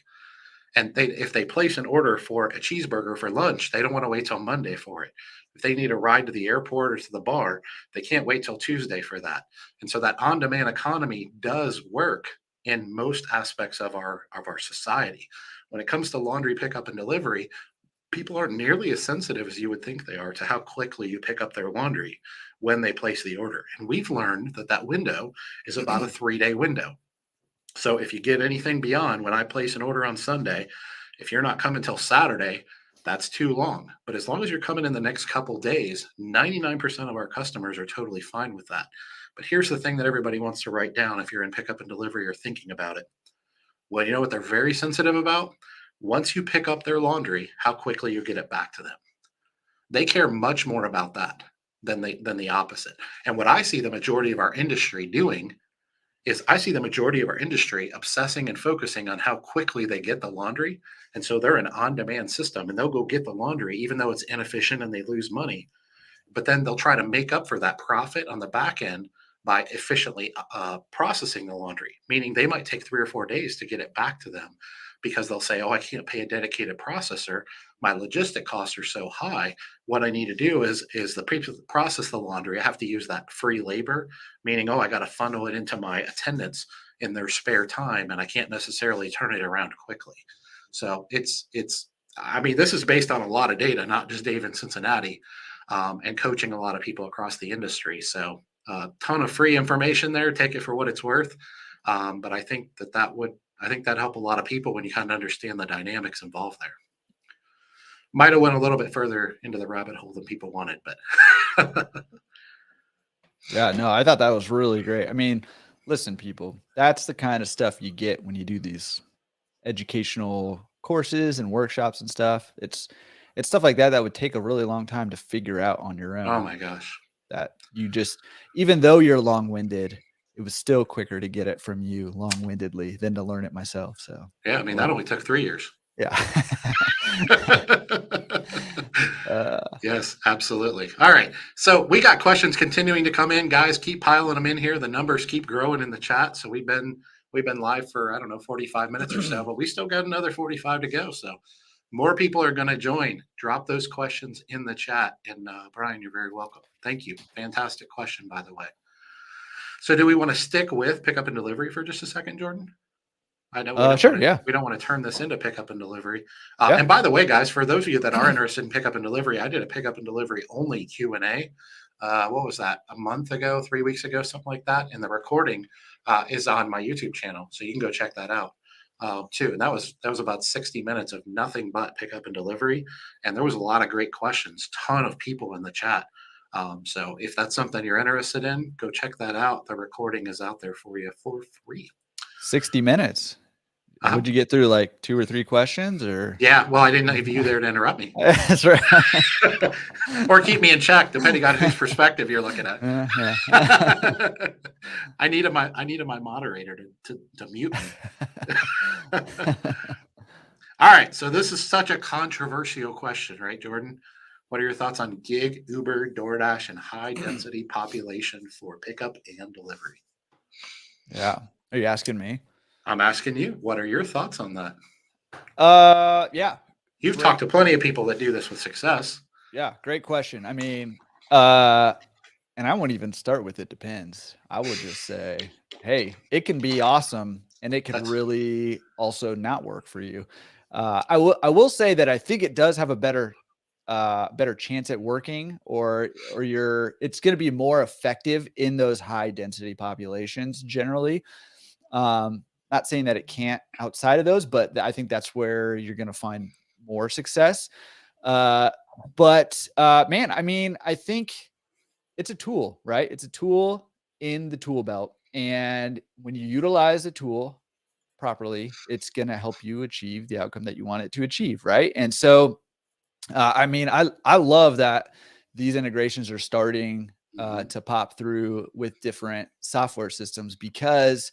And if they place an order for a cheeseburger for lunch, they don't want to wait till Monday for it. If they need a ride to the airport or to the bar, they can't wait till Tuesday for that. And so that on-demand economy does work in most aspects of our society. When it comes to laundry pickup and delivery, people aren't nearly as sensitive as you would think they are to how quickly you pick up their laundry when they place the order. And we've learned that that window is about a 3-day window. So if you get anything beyond when I place an order on Sunday, if you're not coming till Saturday, that's too long. But as long as you're coming in the next couple days, 99% of our customers are totally fine with that. But here's the thing that everybody wants to write down if you're in pickup and delivery or thinking about it. Well, you know what they're very sensitive about? Once you pick up their laundry, how quickly you get it back to them. They care much more about that than the opposite. And what I see the majority of our industry doing is I see the majority of our industry obsessing and focusing on how quickly they get the laundry. And so they're an on-demand system and they'll go get the laundry, even though it's inefficient and they lose money. But then they'll try to make up for that profit on the back end by efficiently processing the laundry, meaning they might take 3 or 4 days to get it back to them because they'll say, oh, I can't pay a dedicated processor. My logistic costs are so high. What I need to do is process the laundry. I have to use that free labor, meaning, oh, I got to funnel it into my attendants in their spare time, and I can't necessarily turn it around quickly. So I mean, this is based on a lot of data, not just Dave in Cincinnati, and coaching a lot of people across the industry. So a ton of free information there. Take it for what it's worth. But I think that'd help a lot of people when you kind of understand the dynamics involved there. Might have went a little bit further into the rabbit hole than people wanted, but yeah, no, I thought that was really great. I mean, listen, people, that's the kind of stuff you get when you do these educational courses and workshops and stuff. It's stuff like that would take a really long time to figure out on your own. Oh my gosh. That you just, even though you're long-winded, it was still quicker to get it from you long-windedly than to learn it myself. So yeah, I mean, that only took 3 years. Yeah. Yes, absolutely. All right. So we got questions continuing to come in, guys. Keep piling them in here. The numbers keep growing in the chat. So we've been live for, I don't know, 45 minutes or so, but we still got another 45 to go. So more people are going to join. Drop those questions in the chat. And Brian, you're very welcome. Thank you. Fantastic question, by the way. So do we want to stick with pickup and delivery for just a second, Jordan? I know. Sure. Yeah. We don't want to turn this into pickup and delivery. And by the way, guys, for those of you that are interested in pickup and delivery, I did a pickup and delivery only Q&A. What was that? A month ago, 3 weeks ago, something like that. And the recording is on my YouTube channel. So you can go check that out too. And that was about 60 minutes of nothing but pickup and delivery. And there was a lot of great questions, ton of people in the chat. So if that's something you're interested in, go check that out. The recording is out there for you for free. 60 minutes. Would you get through like 2 or 3 questions or? Yeah, well, I didn't have you there to interrupt me. That's right. Or keep me in check, depending on whose perspective you're looking at. I needed my moderator to mute me. All right, so this is such a controversial question, right, Jordan? What are your thoughts on gig, Uber, DoorDash, and high density population for pickup and delivery? Yeah. Are you asking me? I'm asking you. What are your thoughts on that? Yeah. You've talked to plenty of people that do this with success. Yeah, great question. I mean, and I won't even start with it depends. I would just say, hey, it can be awesome and it can really also not work for you. I will say that I think it does have a better chance at working or it's going to be more effective in those high density populations generally. Not saying that it can't outside of those, but I think that's where you're going to find more success. Man, I mean, I think it's a tool, right? It's a tool in the tool belt. And when you utilize a tool properly, it's going to help you achieve the outcome that you want it to achieve. Right. And so, I mean, I love that these integrations are starting to pop through with different software systems because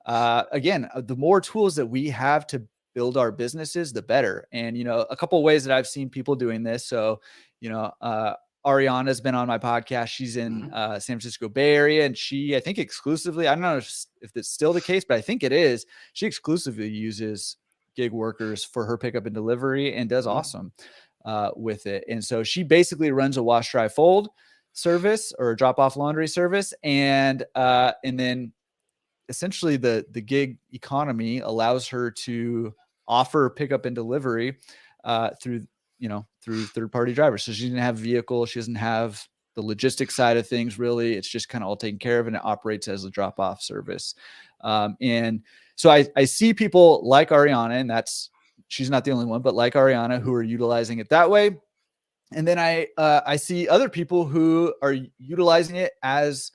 again, the more tools that we have to build our businesses, the better. And, a couple of ways that I've seen people doing this. So, Ariana's been on my podcast. She's in San Francisco Bay Area, and she, I think exclusively, I don't know if it's still the case, but I think it is. She exclusively uses gig workers for her pickup and delivery and does awesome with it. And so she basically runs a wash, dry, fold service or a drop off laundry service. And then essentially the gig economy allows her to offer pickup and delivery through third-party drivers. So she doesn't have a vehicle. She doesn't have the logistics side of things, really. It's just kind of all taken care of, and it operates as a drop-off service. And so I see people like Ariana, and she's not the only one, but like Ariana, who are utilizing it that way. And then I see other people who are utilizing it as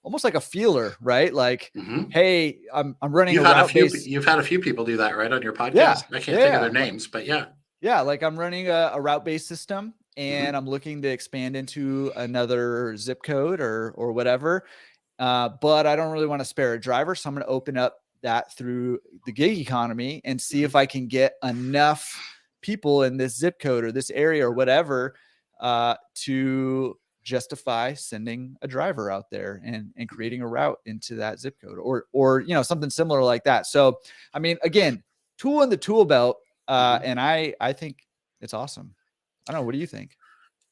almost like a feeler, right? Like, hey, I'm running You've had a few people do that, right, on your podcast. Yeah, I can't think of their names, but yeah. Yeah, like I'm running a route-based system, and I'm looking to expand into another zip code or whatever. But I don't really want to spare a driver, so I'm going to open up that through the gig economy and see if I can get enough people in this zip code or this area or whatever to justify sending a driver out there and creating a route into that zip code or something similar like that. So, I mean, again, tool in the tool belt. And I think it's awesome. I don't know. What do you think?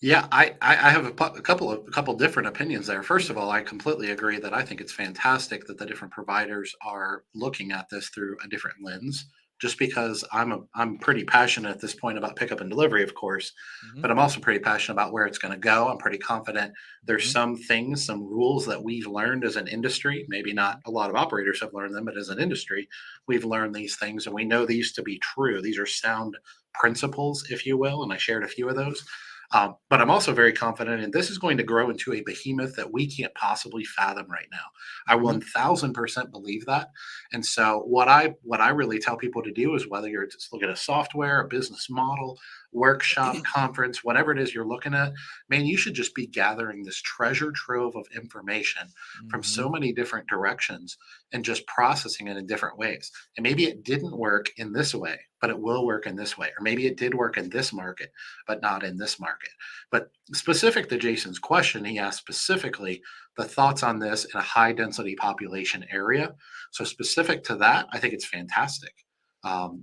Yeah, I have a couple different opinions there. First of all, I completely agree that I think it's fantastic that the different providers are looking at this through a different lens. Just because I'm pretty passionate at this point about pickup and delivery, of course, but I'm also pretty passionate about where it's going to go. I'm pretty confident there's some things, some rules that we've learned as an industry. Maybe not a lot of operators have learned them, but as an industry, we've learned these things, and we know these to be true. These are sound principles, if you will, and I shared a few of those. But I'm also very confident, and this is going to grow into a behemoth that we can't possibly fathom right now. I 1000% believe that. And so what I really tell people to do is, whether you're just looking at a software, a business model, workshop, conference, whatever it is you're looking at, man, you should just be gathering this treasure trove of information from so many different directions and just processing it in different ways. And maybe it didn't work in this way, but it will work in this way. Or maybe it did work in this market, but not in this market. But specific to Jason's question, he asked specifically the thoughts on this in a high density population area. So specific to that, I think it's fantastic.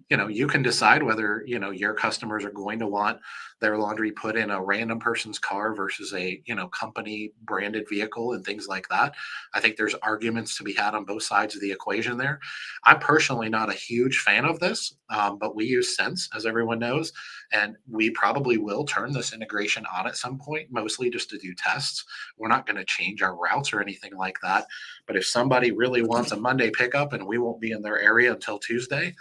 You can decide whether, your customers are going to want their laundry put in a random person's car versus a, company branded vehicle and things like that. I think there's arguments to be had on both sides of the equation there. I'm personally not a huge fan of this, but we use Sense, as everyone knows, and we probably will turn this integration on at some point, mostly just to do tests. We're not going to change our routes or anything like that. But if somebody really wants a Monday pickup and we won't be in their area until Tuesday,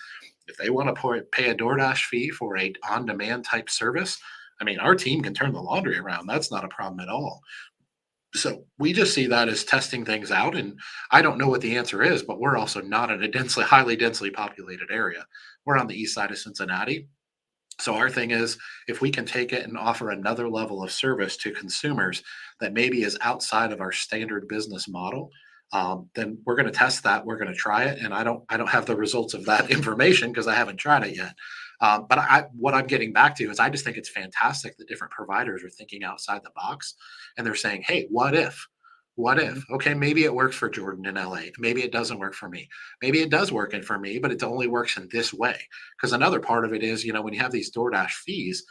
if they want to pay a DoorDash fee for a on-demand type service, I mean, our team can turn the laundry around. That's not a problem at all. So we just see that as testing things out. And I don't know what the answer is, but we're also not in a highly densely populated area. We're on the east side of Cincinnati. So our thing is, if we can take it and offer another level of service to consumers that maybe is outside of our standard business model, then we're going to test that. We're going to try it. And I don't have the results of that information because I haven't tried it yet. But what I'm getting back to is, I just think it's fantastic that different providers are thinking outside the box, and they're saying, hey, what if? What if? Okay, maybe it works for Jordan in LA. Maybe it doesn't work for me. Maybe it does work for me, but it only works in this way. Because another part of it is, when you have these DoorDash fees,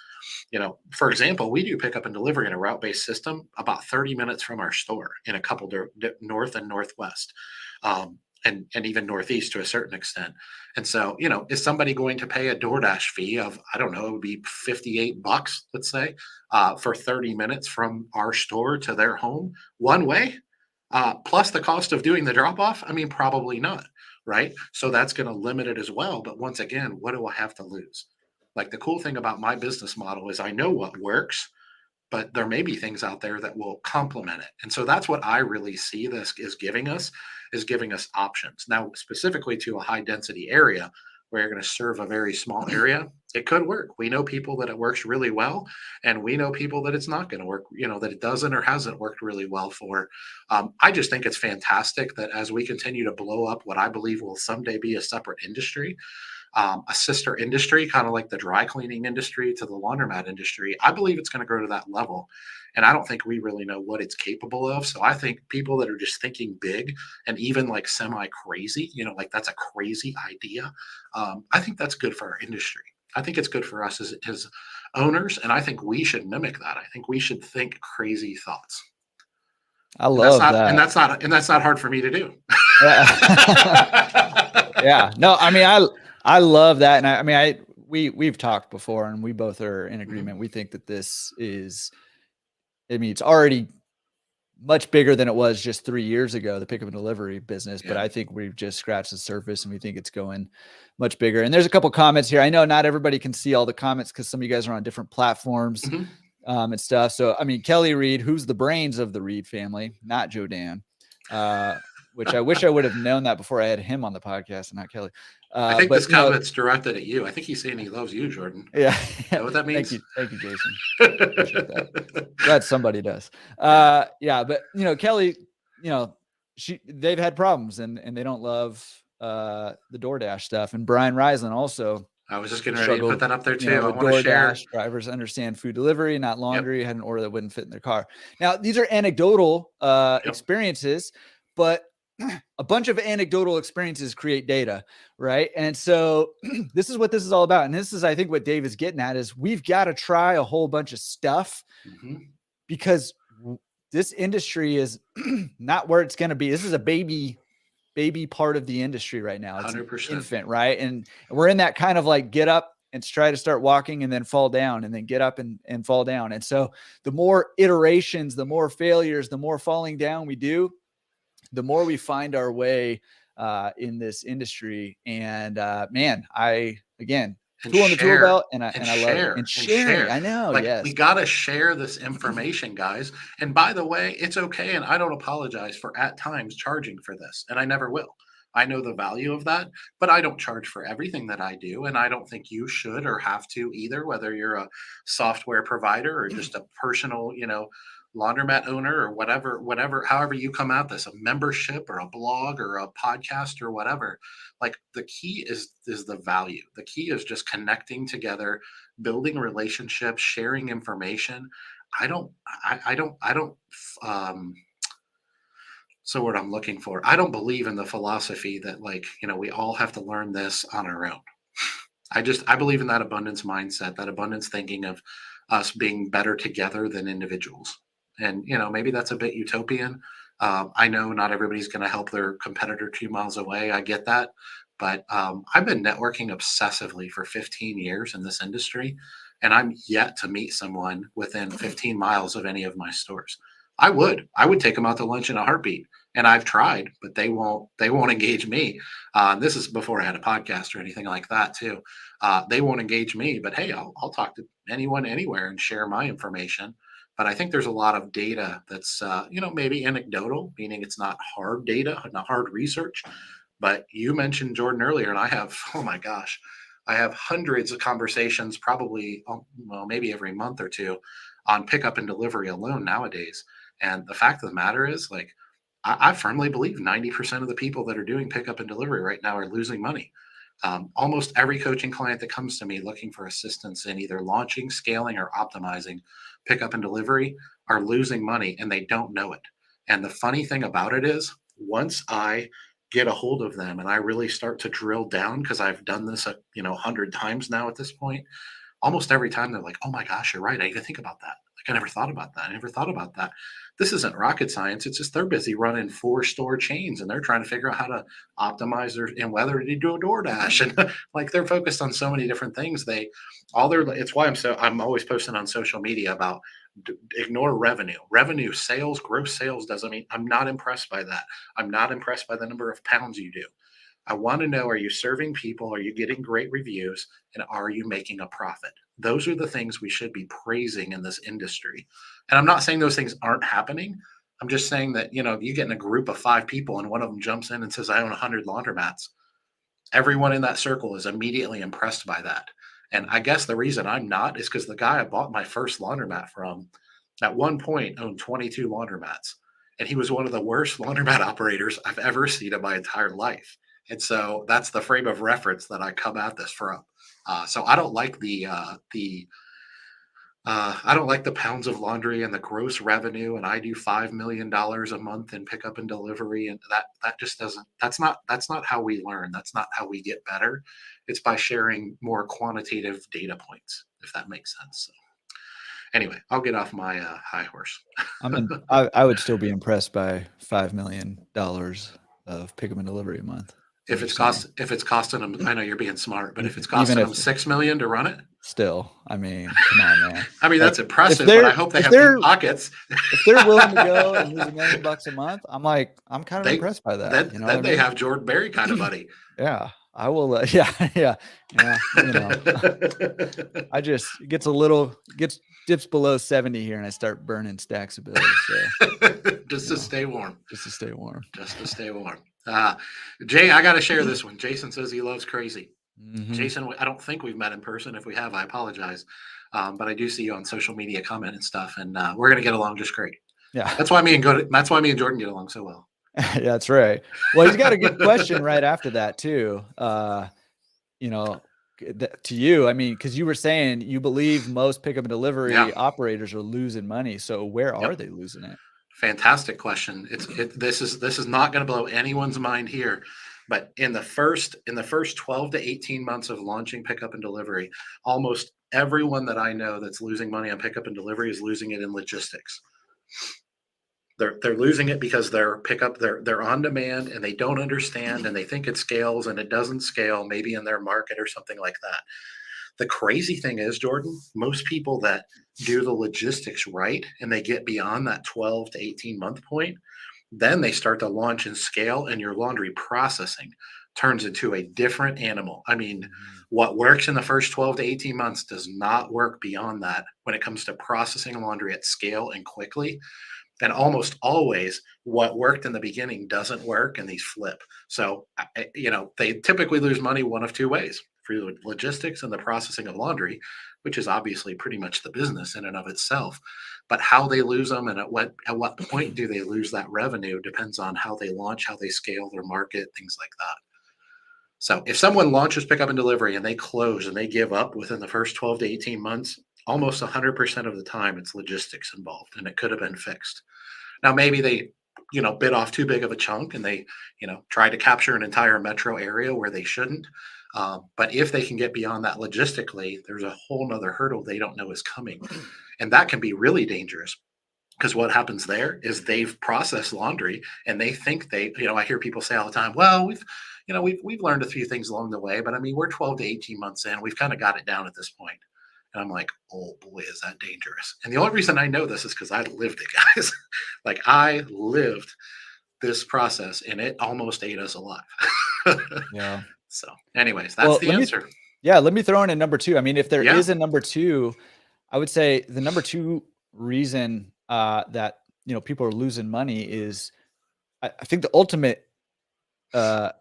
for example, we do pickup and delivery in a route-based system about 30 minutes from our store in a couple north and northwest. And even northeast to a certain extent. And so, is somebody going to pay a DoorDash fee of, I don't know, it would be $58, let's say, for 30 minutes from our store to their home one way, plus the cost of doing the drop off? I mean, probably not, right? So that's going to limit it as well. But once again, what do I have to lose? Like, the cool thing about my business model is I know what works, but there may be things out there that will complement it. And so that's what I really see this is giving us options. Now, specifically to a high density area where you're going to serve a very small area, it could work. We know people that it works really well, and we know people that it's not going to work, that it doesn't or hasn't worked really well for. I just think it's fantastic that as we continue to blow up what I believe will someday be a separate industry, a sister industry, kind of like the dry cleaning industry to the laundromat industry. I believe it's going to grow to that level. And I don't think we really know what it's capable of. So I think people that are just thinking big and even like semi crazy, like that's a crazy idea. I think that's good for our industry. I think it's good for us as owners. And I think we should mimic that. I think we should think crazy thoughts. I love that. And that's not hard for me to do. Yeah. No, I mean, I love that. And we've talked before and we both are in agreement. We think that this is, it's already much bigger than it was just 3 years ago, the pickup and delivery business. But I think we've just scratched the surface and we think it's going much bigger. And there's a couple comments here. I know not everybody can see all the comments because some of you guys are on different platforms and stuff. So, I mean, Kelly Reed, who's the brains of the Reed family, not Joe Dan, which I wish I would have known that before I had him on the podcast and not Kelly. I think this comment's directed at you. I think he's saying he loves you, Jordan. Yeah. You know what that means? Thank you, Jason. Appreciate that. Glad somebody does. Yeah, but Kelly, they've had problems and they don't love the DoorDash stuff. And Brian Reisland also. I was just getting ready to put that up there too. I want to share. Drivers understand food delivery, not laundry. Had an order that wouldn't fit in their car. Now, these are anecdotal experiences, but a bunch of anecdotal experiences create data, right? And so this is what this is all about. And this is, I think, what Dave is getting at is we've got to try a whole bunch of stuff because this industry is not where it's going to be. This is a baby part of the industry right now. It's 100%. Infant, right? And we're in that kind of like get up and try to start walking and then fall down and then get up and fall down. And so the more iterations, the more failures, the more falling down we do, the more we find our way in this industry. And man, tool on the tool belt, and I love it. And sharing. I know. Yes. We got to share this information, guys. And by the way, it's okay. And I don't apologize for at times charging for this. And I never will. I know the value of that, but I don't charge for everything that I do. And I don't think you should or have to either, whether you're a software provider or just a personal, laundromat owner or whatever, however you come at this, a membership or a blog or a podcast or whatever. Like the key is the value. The key is just connecting together, building relationships, sharing information. So what I'm looking for, I don't believe in the philosophy that we all have to learn this on our own. I believe in that abundance mindset, that abundance thinking of us being better together than individuals. And, maybe that's a bit utopian. I know not everybody's going to help their competitor 2 miles away. I get that. But I've been networking obsessively for 15 years in this industry, and I'm yet to meet someone within 15 miles of any of my stores. I would take them out to lunch in a heartbeat. And I've tried, but they won't engage me. This is before I had a podcast or anything like that too. They won't engage me, but hey, I'll talk to anyone anywhere and share my information. But I think there's a lot of data that's, maybe anecdotal, meaning it's not hard data, not hard research. But you mentioned Jordan earlier, and I have, oh my gosh, I have hundreds of conversations, probably, maybe every month or two on pickup and delivery alone nowadays. And the fact of the matter is, I firmly believe 90% of the people that are doing pickup and delivery right now are losing money. Almost every coaching client that comes to me looking for assistance in either launching, scaling, or optimizing pickup and delivery are losing money, and they don't know it. And the funny thing about it is, once I get a hold of them and I really start to drill down, because I've done this 100 times now at this point, almost every time they're like, oh my gosh, you're right. I didn't think about that. I never thought about that. I never thought about that. This isn't rocket science. It's just they're busy running 4-store chains and they're trying to figure out how to optimize and whether to do a DoorDash. And they're focused on so many different things. It's why I'm always posting on social media about ignore revenue, sales, gross sales doesn't mean I'm not impressed by that. I'm not impressed by the number of pounds you do. I want to know, are you serving people? Are you getting great reviews? And are you making a profit? Those are the things we should be praising in this industry. And I'm not saying those things aren't happening. I'm just saying that, you get in a group of 5 people and one of them jumps in and says, I own 100 laundromats. Everyone in that circle is immediately impressed by that. And I guess the reason I'm not is because the guy I bought my first laundromat from at one point owned 22 laundromats. And he was one of the worst laundromat operators I've ever seen in my entire life. And so that's the frame of reference that I come at this from. So I don't like I don't like the pounds of laundry and the gross revenue, and I do $5 million a month in pickup and delivery, and that just doesn't. That's not how we learn. That's not how we get better. It's by sharing more quantitative data points, if that makes sense. So anyway, I'll get off my high horse. I would still be impressed by $5 million of pickup and delivery a month. If it's costing them, I know you're being smart, but if it's Even costing if them $6 million to run it, still, I mean, come on, man. I mean Like, that's impressive. But I hope they have deep pockets. If they're willing to go and lose $1 million a month, I'm kind of impressed by that. You know, then they have Jordan Berry kind of money. Yeah, I will. Yeah. You know, I just dips below 70 here, and I start burning stacks of bills. So, just to stay warm. Just to stay warm. Jay, I got to share this one. Jason says he loves crazy. Mm-hmm. Jason, I don't think we've met in person. If we have, I apologize. But I do see you on social media comment and stuff, and we're gonna get along just great. Yeah, that's why me and Jordan get along so well. Yeah, that's right. Well, he's got a good question right after that too. You know, to you, I mean, because you were saying you believe most pickup and delivery operators are losing money. So where are they losing it? Fantastic question. This is not going to blow anyone's mind here, but in the first 12 to 18 months of launching pickup and delivery, almost everyone that I know that's losing money on pickup and delivery is losing it in logistics. They're losing it because they're on demand and they don't understand, and they think it scales and it doesn't scale, maybe in their market or something like that. The crazy thing is, Jordan, most people that do the logistics right and they get beyond that 12 to 18 month point, then they start to launch and scale, and your laundry processing turns into a different animal. I mean, what works in the first 12 to 18 months does not work beyond that when it comes to processing laundry at scale and quickly. And almost always what worked in the beginning doesn't work, and these flip. So, they typically lose money one of two ways: through logistics and the processing of laundry, which is obviously pretty much the business in and of itself. But how they lose them and at what point do they lose that revenue depends on how they launch, how they scale their market, things like that. So if someone launches pickup and delivery and they close and they give up within the first 12 to 18 months, almost 100% of the time it's logistics involved, and it could have been fixed. Now, maybe they, bit off too big of a chunk and they, tried to capture an entire metro area where they shouldn't. But if they can get beyond that logistically, there's a whole nother hurdle they don't know is coming. And that can be really dangerous, because what happens there is they've processed laundry and they think I hear people say all the time, well, we've learned a few things along the way, but I mean, we're 12 to 18 months in, we've kind of got it down at this point. And I'm like, oh boy, is that dangerous. And the only reason I know this is because I lived it, guys. Like, I lived this process and it almost ate us alive. Yeah. So anyways, that's the answer. Let me throw in a number two. I mean, if there is a number two, I would say the number two reason that, people are losing money is, I think the ultimate, the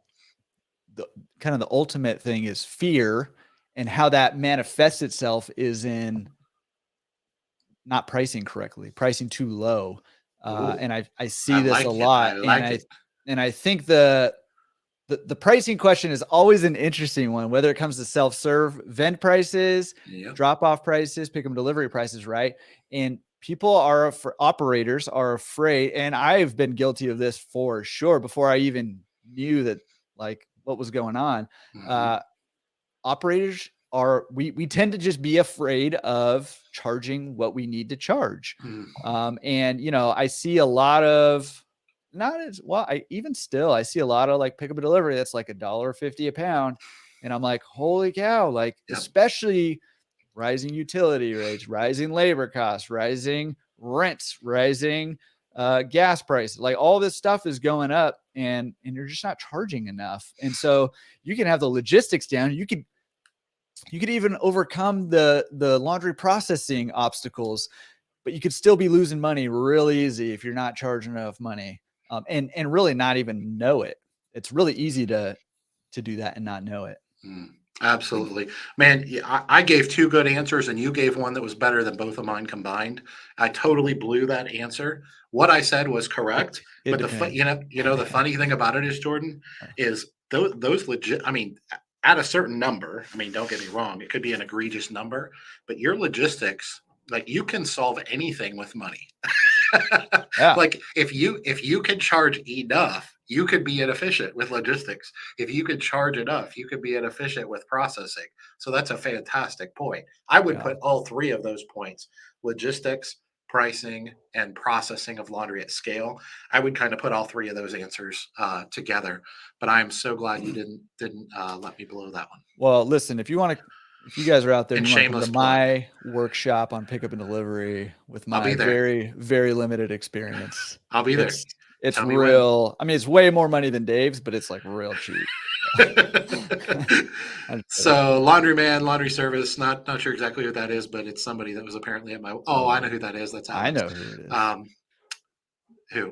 ultimate thing is fear. And how that manifests itself is in not pricing correctly, pricing too low. And I see this a lot. And I think the pricing question is always an interesting one, whether it comes to self-serve vend prices, drop-off prices, pick-up delivery prices, right? And operators are afraid, and I've been guilty of this for sure before I even knew that, like, what was going on. Operators we tend to just be afraid of charging what we need to charge. And I see a lot of, not as well, I see a lot of like pickup and delivery that's like $1.50 a pound, and I'm like, holy cow, like especially rising utility rates, rising labor costs, rising rents, rising gas prices, like all this stuff is going up, and you're just not charging enough. And so you can have the logistics down, you could even overcome the laundry processing obstacles, but you could still be losing money real easy if you're not charging enough money, and really not even know it. It's really easy to do that and not know it. Absolutely, man. I gave two good answers and you gave one that was better than both of mine combined. I totally blew that answer. What I said was correct, but the funny thing about it is, Jordan, is those legit, I mean, at a certain number, I mean, don't get me wrong, it could be an egregious number, but your logistics, like you can solve anything with money. Yeah. Like if you can charge enough, you could be inefficient with logistics. If you could charge enough, you could be inefficient with processing. So that's a fantastic point. I would Yeah. put all three of those points: logistics, pricing, and processing of laundry at scale. I would kind of put all three of those answers together. But I am so glad you didn't let me blow that one. Well, listen, if you guys are out there and And you want to come to shameless plug. my workshop on pickup and delivery with I'll my be there. very, very limited experience, I'll be there. it's Tell me when. real. I mean, it's way more money than Dave's, but it's like real cheap. I'm just kidding. So laundryman, laundry service, not sure exactly who that is, but it's somebody that was apparently at my, oh, I know who that is. That's I Alex. know who it is. Who?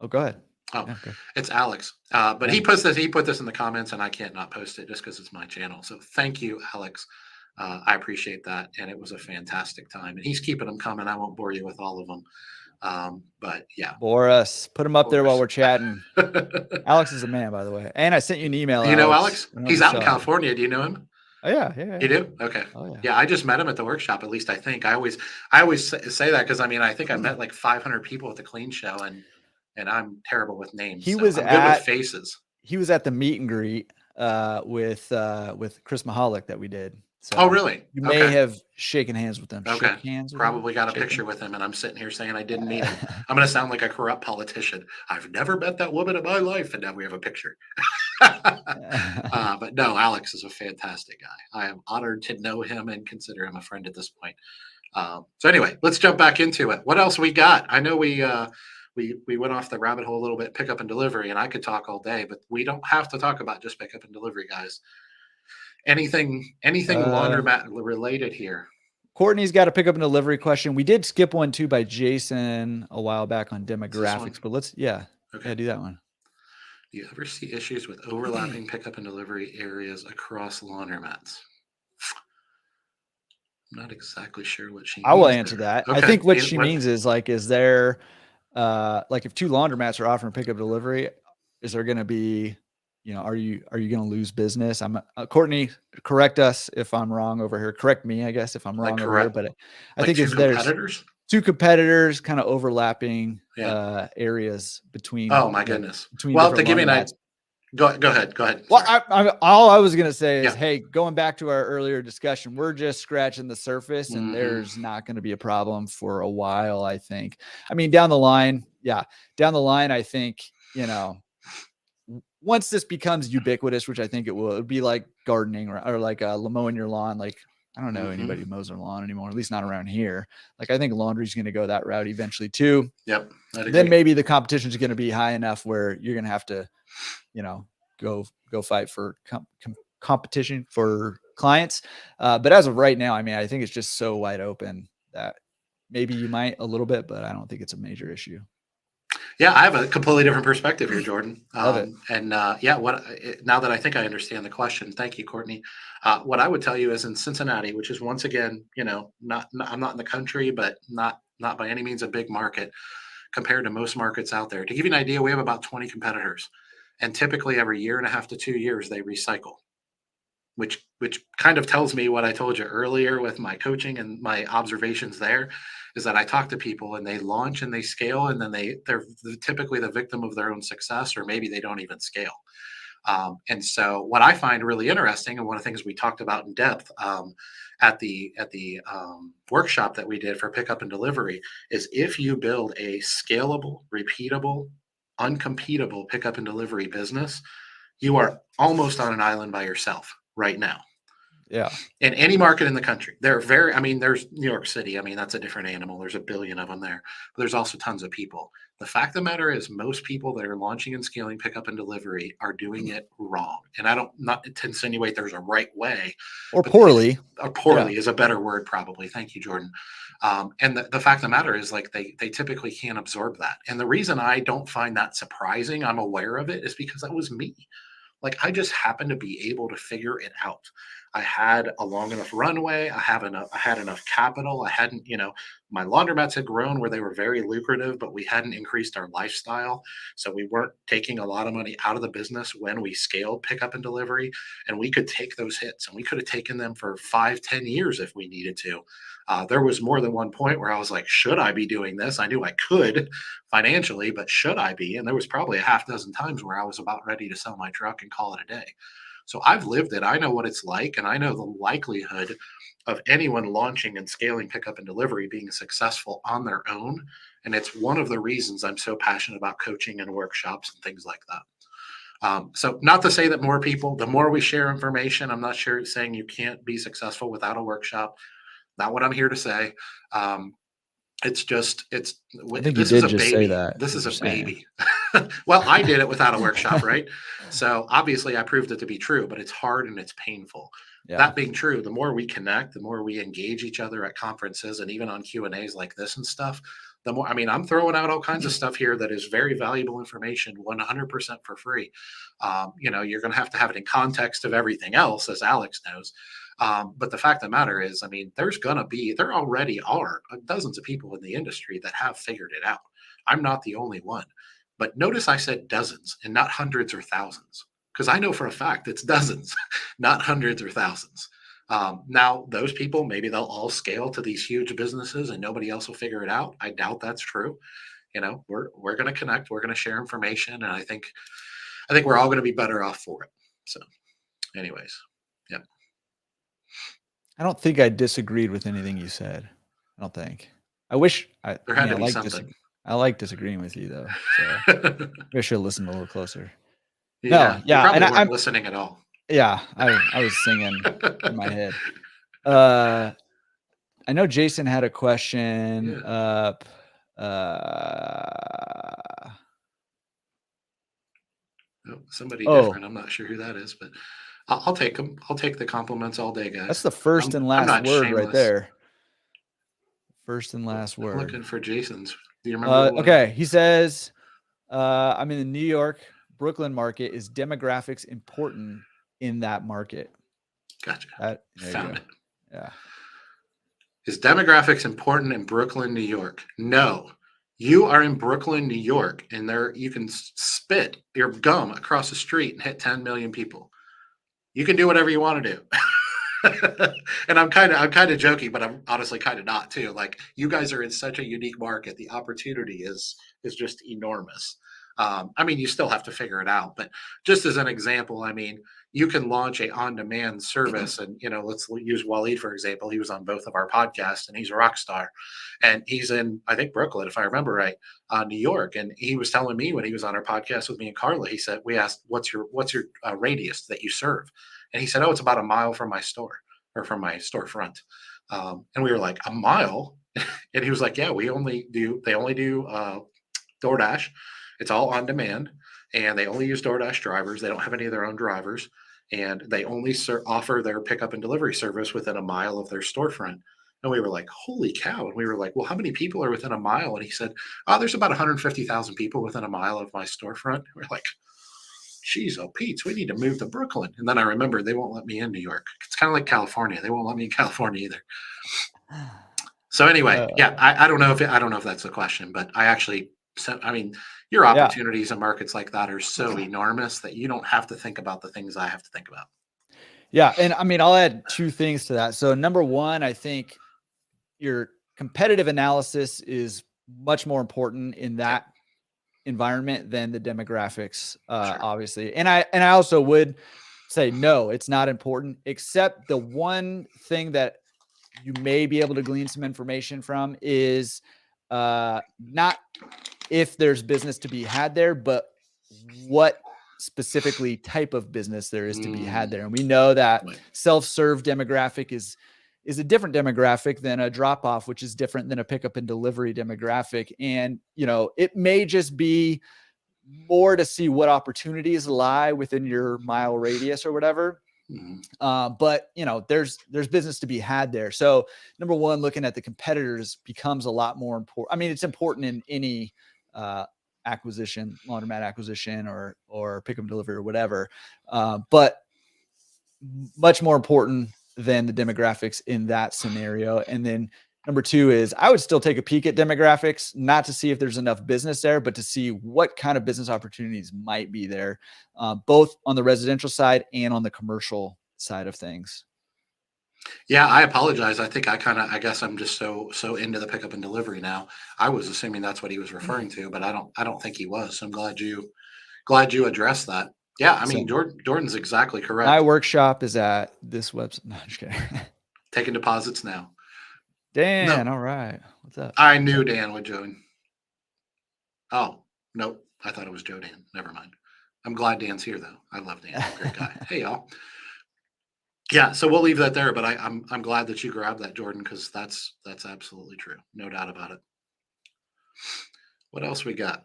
Oh, go ahead. Oh, Yeah, okay. it's Alex. But he put this in the comments and I can't not post it just because it's my channel. So thank you, Alex. I appreciate that. And it was a fantastic time. And he's keeping them coming. I won't bore you with all of them. But yeah. Bore us. Put him up there while Bore we're us. chatting. Alex is a man, by the way. And I sent you an email. Do you know Alex? I don't know if He's you out in saw it. California. Do you know him? Oh, yeah. You do? Okay. Oh, yeah. Yeah, I just met him at the workshop. At least I think. I always say that because I mean I think I met like 500 people at the Clean Show, and I'm terrible with names. He so was I'm good with faces. He was at the meet and greet with Chris Mahalik that we did. So Oh, really? you may have shaken hands with them. Okay. Shook hands with Probably them? got a Shaken? picture with him, and I'm sitting here saying I didn't meet him. I'm going to sound like a corrupt politician. I've never met that woman in my life, and now we have a picture. But no, Alex is a fantastic guy. I am honored to know him and consider him a friend at this point. So anyway, let's jump back into it. What else we got? I know we went off the rabbit hole a little bit, pickup and delivery, and I could talk all day, but we don't have to talk about just pickup and delivery, guys. Anything laundromat related here? Courtney's got a pickup and delivery question. We did skip one too by Jason a while back on demographics, but let's do that one. Do you ever see issues with overlapping pickup and delivery areas across laundromats? I'm not exactly sure what she means. I will answer that. Okay. I think what she means is like, is there like if two laundromats are offering pickup delivery, is there going to be, are you going to lose business? I'm Courtney, correct us if I'm wrong over here. Correct me, I guess, if I'm wrong over here. But I think there's two competitors kind of overlapping areas between. Oh my goodness. Well, to give me an idea. Go ahead. Well, all I was going to say is, hey, going back to our earlier discussion, we're just scratching the surface and there's not going to be a problem for a while, I think. I mean, down the line, I think, once this becomes ubiquitous, which I think it will, it'd be like gardening or like mowing your lawn. Like, I don't know anybody who mows their lawn anymore, at least not around here. Like, I think laundry's going to go that route eventually too. Yep. Then maybe the competition is going to be high enough where you're going to have to, go fight for competition for clients. But as of right now, I mean, I think it's just so wide open that maybe you might a little bit, but I don't think it's a major issue. Yeah, I have a completely different perspective here, Jordan. Love it. And now that I think I understand the question, thank you, Courtney. What I would tell you is in Cincinnati, which is once again, I'm not in the country, but not by any means a big market compared to most markets out there. To give you an idea, we have about 20 competitors, and typically every year and a half to 2 years they recycle, which kind of tells me what I told you earlier with my coaching and my observations there. Is that I talk to people and they launch and they scale, and then they're typically the victim of their own success, or maybe they don't even scale. And so what I find really interesting, and one of the things we talked about in depth at the workshop that we did for pickup and delivery, is if you build a scalable, repeatable, uncompetable pickup and delivery business, you are almost on an island by yourself right now. Yeah. In any market in the country. There's New York City. I mean, that's a different animal. There's a billion of them there. But there's also tons of people. The fact of the matter is most people that are launching and scaling pickup and delivery are doing it wrong. And I don't, not to insinuate there's a right way. Or poorly. Or poorly is a better word, probably. Thank you, Jordan. And the fact of the matter is, like, they typically can't absorb that. And the reason I don't find that surprising, I'm aware of it, is because that was me. Like, I just happened to be able to figure it out. I had a long enough runway. I had enough capital. I hadn't, my laundromats had grown where they were very lucrative, but we hadn't increased our lifestyle. So we weren't taking a lot of money out of the business when we scaled pickup and delivery. And we could take those hits, and we could have taken them for 5, 10 years if we needed to. There was more than one point where I was like, should I be doing this? I knew I could financially, but should I be? And there was probably a half dozen times where I was about ready to sell my truck and call it a day. So I've lived it. I know what it's like, and I know the likelihood of anyone launching and scaling pickup and delivery being successful on their own. And it's one of the reasons I'm so passionate about coaching and workshops and things like that. So not to say that more people, the more we share information, I'm not sure saying you can't be successful without a workshop. Not what I'm here to say. It's just, I think this you is did a just say baby. that. This is a Saying. baby. Well, I did it without a workshop, right? So obviously I proved it to be true, but it's hard and it's painful. Yeah. That being true, the more we connect, the more we engage each other at conferences and even on Q&As like this and stuff, the more, I mean, I'm throwing out all kinds of stuff here that is very valuable information, 100% for free. You're going to have it in context of everything else, as Alex knows. But the fact of the matter is, I mean, there already are dozens of people in the industry that have figured it out. I'm not the only one. But notice I said dozens and not hundreds or thousands, because I know for a fact it's dozens, not hundreds or thousands. Now, those people, maybe they'll all scale to these huge businesses and nobody else will figure it out. I doubt that's true. We're going to connect, we're going to share information, and I think we're all going to be better off for it. So, anyways, yeah. I don't think I disagreed with anything you said. I don't think. I wish There had to be something. I like disagreeing with you though. So maybe I should have listened a little closer. Yeah, No, yeah, you probably and weren't listening at all. Yeah, I was singing in my head. I know Jason had a question up. Somebody different. I'm not sure who that is, but I'll take them. I'll take the compliments all day, guys. That's the first and last not word shameless. right there. First and last word. I'm looking for Jason's. Do you remember? Okay, he says, I'm in the New York, Brooklyn market. Is demographics important in that market? Gotcha. Found it. Yeah. Is demographics important in Brooklyn, New York? No. You are in Brooklyn, New York, and there you can spit your gum across the street and hit 10 million people. You can do whatever you want to do. And I'm kind of joking, but I'm honestly kind of not too. Like, you guys are in such a unique market. The opportunity is just enormous. I mean, you still have to figure it out, but just as an example, I mean, you can launch a on-demand service, and let's use Waleed for example. He was on both of our podcasts, and he's a rock star, and he's in, I think, Brooklyn, if I remember right, New York. And he was telling me when he was on our podcast with me and Carla, he said, we asked, what's your radius that you serve? And he said, oh, it's about a mile from my store, or from my storefront. And we were like, a mile? And he was like, yeah, they only do DoorDash. It's all on demand, and they only use DoorDash drivers. They don't have any of their own drivers, and they only offer their pickup and delivery service within a mile of their storefront. And we were like, holy cow. And we were like, well, how many people are within a mile? And he said, oh, there's about 150,000 people within a mile of my storefront. We're like, geez, oh, Pete, we need to move to Brooklyn. And then I remember they won't let me in New York. It's kind of like California. They won't let me in California either. So anyway, yeah, I don't know if that's the question, but your opportunities in markets like that are so enormous that you don't have to think about the things I have to think about. Yeah. And I mean, I'll add two things to that. So number one, I think your competitive analysis is much more important in that environment than the demographics, Sure. obviously. And I also would say, no, it's not important, except the one thing that you may be able to glean some information from is not if there's business to be had there, but what specifically type of business there is to be had there. And we know that self-serve demographic is a different demographic than a drop-off, which is different than a pickup and delivery demographic. And, it may just be more to see what opportunities lie within your mile radius or whatever. But there's business to be had there. So number one, looking at the competitors becomes a lot more important. I mean, it's important in any acquisition, laundromat acquisition or pickup and delivery or whatever. But much more important than the demographics in that scenario. And then number two is I would still take a peek at demographics, not to see if there's enough business there, but to see what kind of business opportunities might be there, both on the residential side and on the commercial side of things. Yeah, I apologize. I think I guess I'm just so into the pickup and delivery now. I was assuming that's what he was referring to, but I don't think he was. So I'm glad you addressed that. Yeah, I So mean, Jordan's exactly my correct. workshop is at this website. No, I'm just kidding. Taking deposits now. Dan, No, all right. What's up? I knew Dan would join. Oh, nope. I thought it was Joe Dan. Never mind. I'm glad Dan's here though. I love Dan. Great guy. Hey y'all. Yeah, so we'll leave that there, but I'm glad that you grabbed that, Jordan, because that's absolutely true. No doubt about it. What else we got?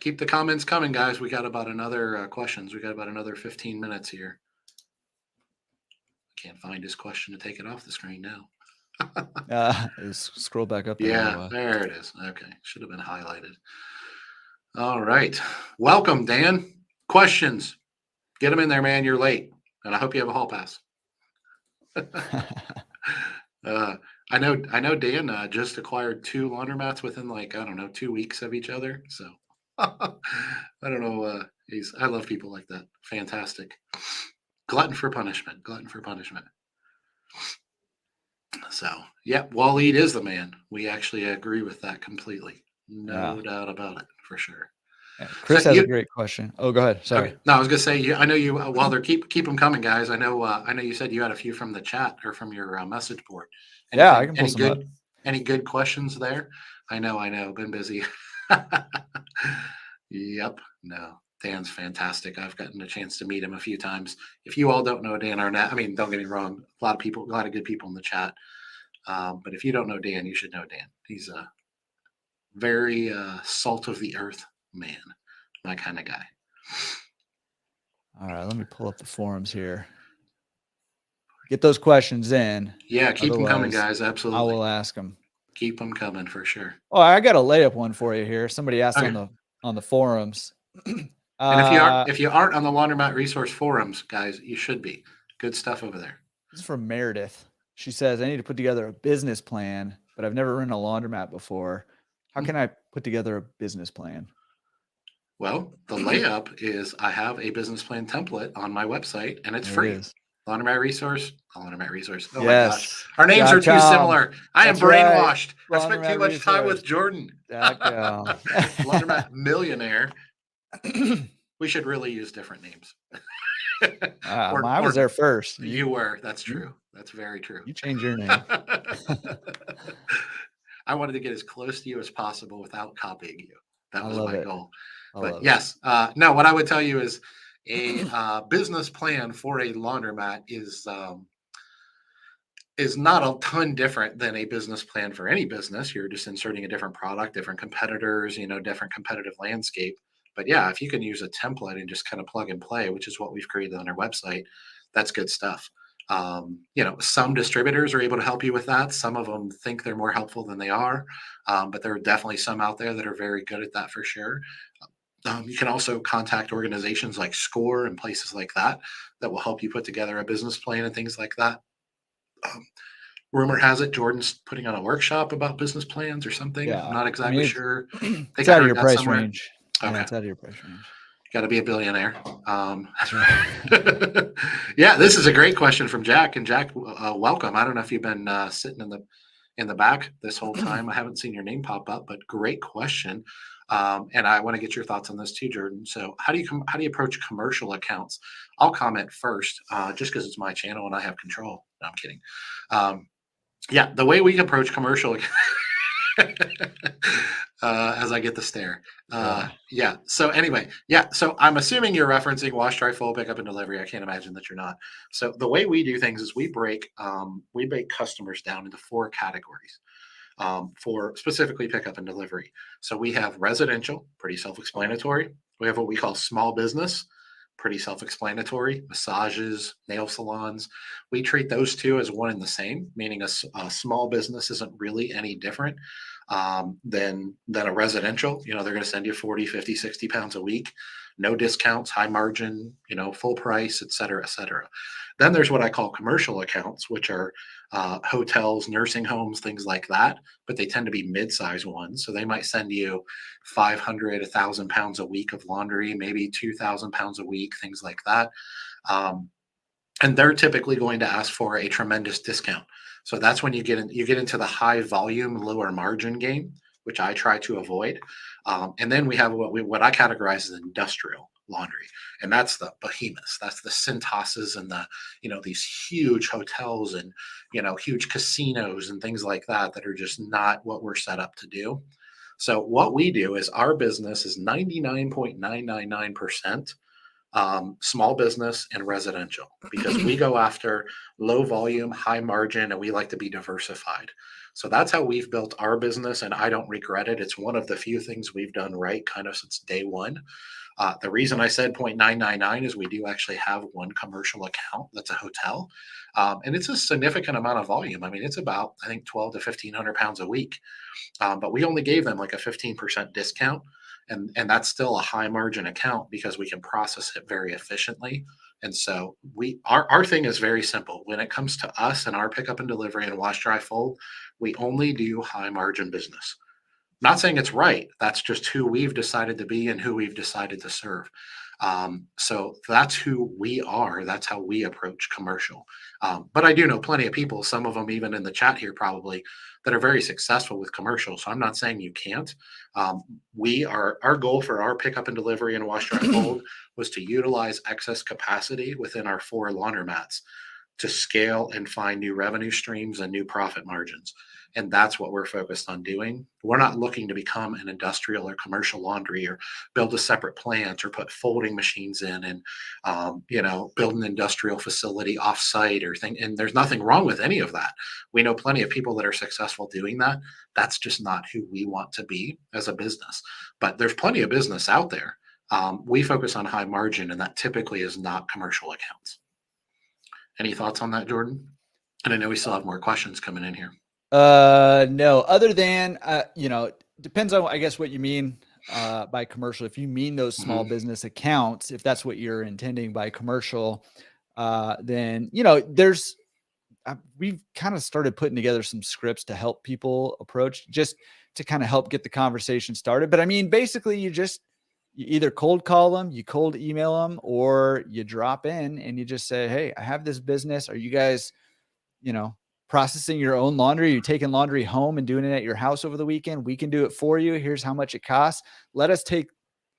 Keep the comments coming, guys. We got about another questions. We got about another 15 minutes here. Can't find his question to take it off the screen now. Scroll back up. Yeah, there it is. Okay, should have been highlighted. All right, welcome, Dan. Questions? Get them in there, man. You're late, and I hope you have a hall pass. I know Dan just acquired 2 laundromats within like, I don't know, 2 weeks of each other. So I don't know. I love people like that. Fantastic. Glutton for punishment. So yeah, Waleed is the man. We actually agree with that completely. No doubt about it, for sure. Yeah, Chris has a great question. Oh, go ahead. Sorry. Okay. No, I was gonna say, I know you. While they're keep them coming, guys. I know you said you had a few from the chat or from your message board. Yeah, I can pull some up. Any good questions there? I know. Been busy. Yep. No, Dan's fantastic. I've gotten a chance to meet him a few times. If you all don't know Dan Arnett, I mean, don't get me wrong. A lot of good people in the chat. But if you don't know Dan, you should know Dan. He's a very salt of the earth man. My kind of guy. All right, let me pull up the forums here. Get those questions in. Yeah, keep them coming, guys. Absolutely. I will ask them. Keep them coming for sure. Oh, I got a layup one for you here. Somebody asked on the forums. And if you aren't on the Laundromat Resource forums, guys, you should be. Good stuff over there. This is from Meredith. She says, I need to put together a business plan, but I've never run a laundromat before. How can I put together a business plan? Well, the layup is I have a business plan template on my website, and it's free. Laundromat Resource. Oh my gosh. Our names are too similar. I am brainwashed. I spent too much time with Jordan. Laundromat Millionaire. We should really use different names. I was there first. You were. That's true. That's very true. You changed your name. I wanted to get as close to you as possible without copying you. That was my goal. But yes, no, what I would tell you is a business plan for a laundromat is not a ton different than a business plan for any business. You're just inserting a different product, different competitors, different competitive landscape. But yeah, if you can use a template and just kind of plug and play, which is what we've created on our website, that's good stuff. Some distributors are able to help you with that. Some of them think they're more helpful than they are. But there are definitely some out there that are very good at that for sure. You can also contact organizations like SCORE and places like that will help you put together a business plan and things like that. Rumor has it Jordan's putting on a workshop about business plans or something. Yeah, I'm not exactly sure. It's out of your price range. Okay. Yeah, it's out of your price range. Got to be a billionaire. That's right. Yeah, this is a great question from Jack. And Jack, welcome. I don't know if you've been sitting in the back this whole time. I haven't seen your name pop up, but great question. And I want to get your thoughts on this too, Jordan. So how do you approach commercial accounts? I'll comment first, just because it's my channel and I have control. No, I'm kidding. Yeah, the way we approach commercial as I get the stare. Yeah. So anyway, so I'm assuming you're referencing wash, dry, fold, pickup, and delivery. I can't imagine that you're not. So the way we do things is we break customers down into 4 categories. For specifically pickup and delivery. So we have residential, pretty self-explanatory. We have what we call small business, pretty self-explanatory. Massages, nail salons. We treat those 2 as one and the same, meaning a small business isn't really any different than a residential. They're going to send you 40, 50, 60 pounds a week, no discounts, high margin, full price, et cetera, et cetera. Then there's what I call commercial accounts, which are hotels, nursing homes, things like that, but they tend to be mid-sized ones. So they might send you 500, 1,000 pounds a week of laundry, maybe 2,000 pounds a week, things like that. Um, and they're typically going to ask for a tremendous discount. So that's when you get into the high volume, lower margin game, which I try to avoid. And then we have what I categorize as industrial laundry, and that's the behemoths. That's the Cintas's and the these huge hotels and huge casinos and things like that that are just not what we're set up to do. So what we do is our business is 99.999% small business and residential because we go after low volume, high margin, and we like to be diversified. So that's how we've built our business, and I don't regret it. It's one of the few things we've done right kind of since day one. The reason I said 0.999 is we do actually have one commercial account that's a hotel, and it's a significant amount of volume. I mean, it's about, I think, 12 to 1,500 pounds a week, but we only gave them like a 15% discount, and that's still a high margin account because we can process it very efficiently. And so our thing is very simple. When it comes to us and our pickup and delivery and wash, dry, fold, we only do high margin business. Not saying it's right. That's just who we've decided to be and who we've decided to serve. So that's who we are. That's how we approach commercial. But I do know plenty of people, some of them even in the chat here probably, that are very successful with commercial. So I'm not saying you can't. Our goal for our pickup and delivery and wash, dry, fold was to utilize excess capacity within our 4 laundromats to scale and find new revenue streams and new profit margins. And that's what we're focused on doing. We're not looking to become an industrial or commercial laundry or build a separate plant or put folding machines in and, build an industrial facility offsite or thing. And there's nothing wrong with any of that. We know plenty of people that are successful doing that. That's just not who we want to be as a business. But there's plenty of business out there. We focus on high margin, and that typically is not commercial accounts. Any thoughts on that, Jordan? And I know we still have more questions coming in here. No, other than, depends on, I guess, what you mean, by commercial. If you mean those small business accounts, if that's what you're intending by commercial, then, we've kind of started putting together some scripts to help people approach, just to kind of help get the conversation started. But I mean, basically you either cold call them, you cold email them, or you drop in and you just say, hey, I have this business. Are you guys, processing your own laundry? You're taking laundry home and doing it at your house over the weekend? We can do it for you. Here's how much it costs. Let us take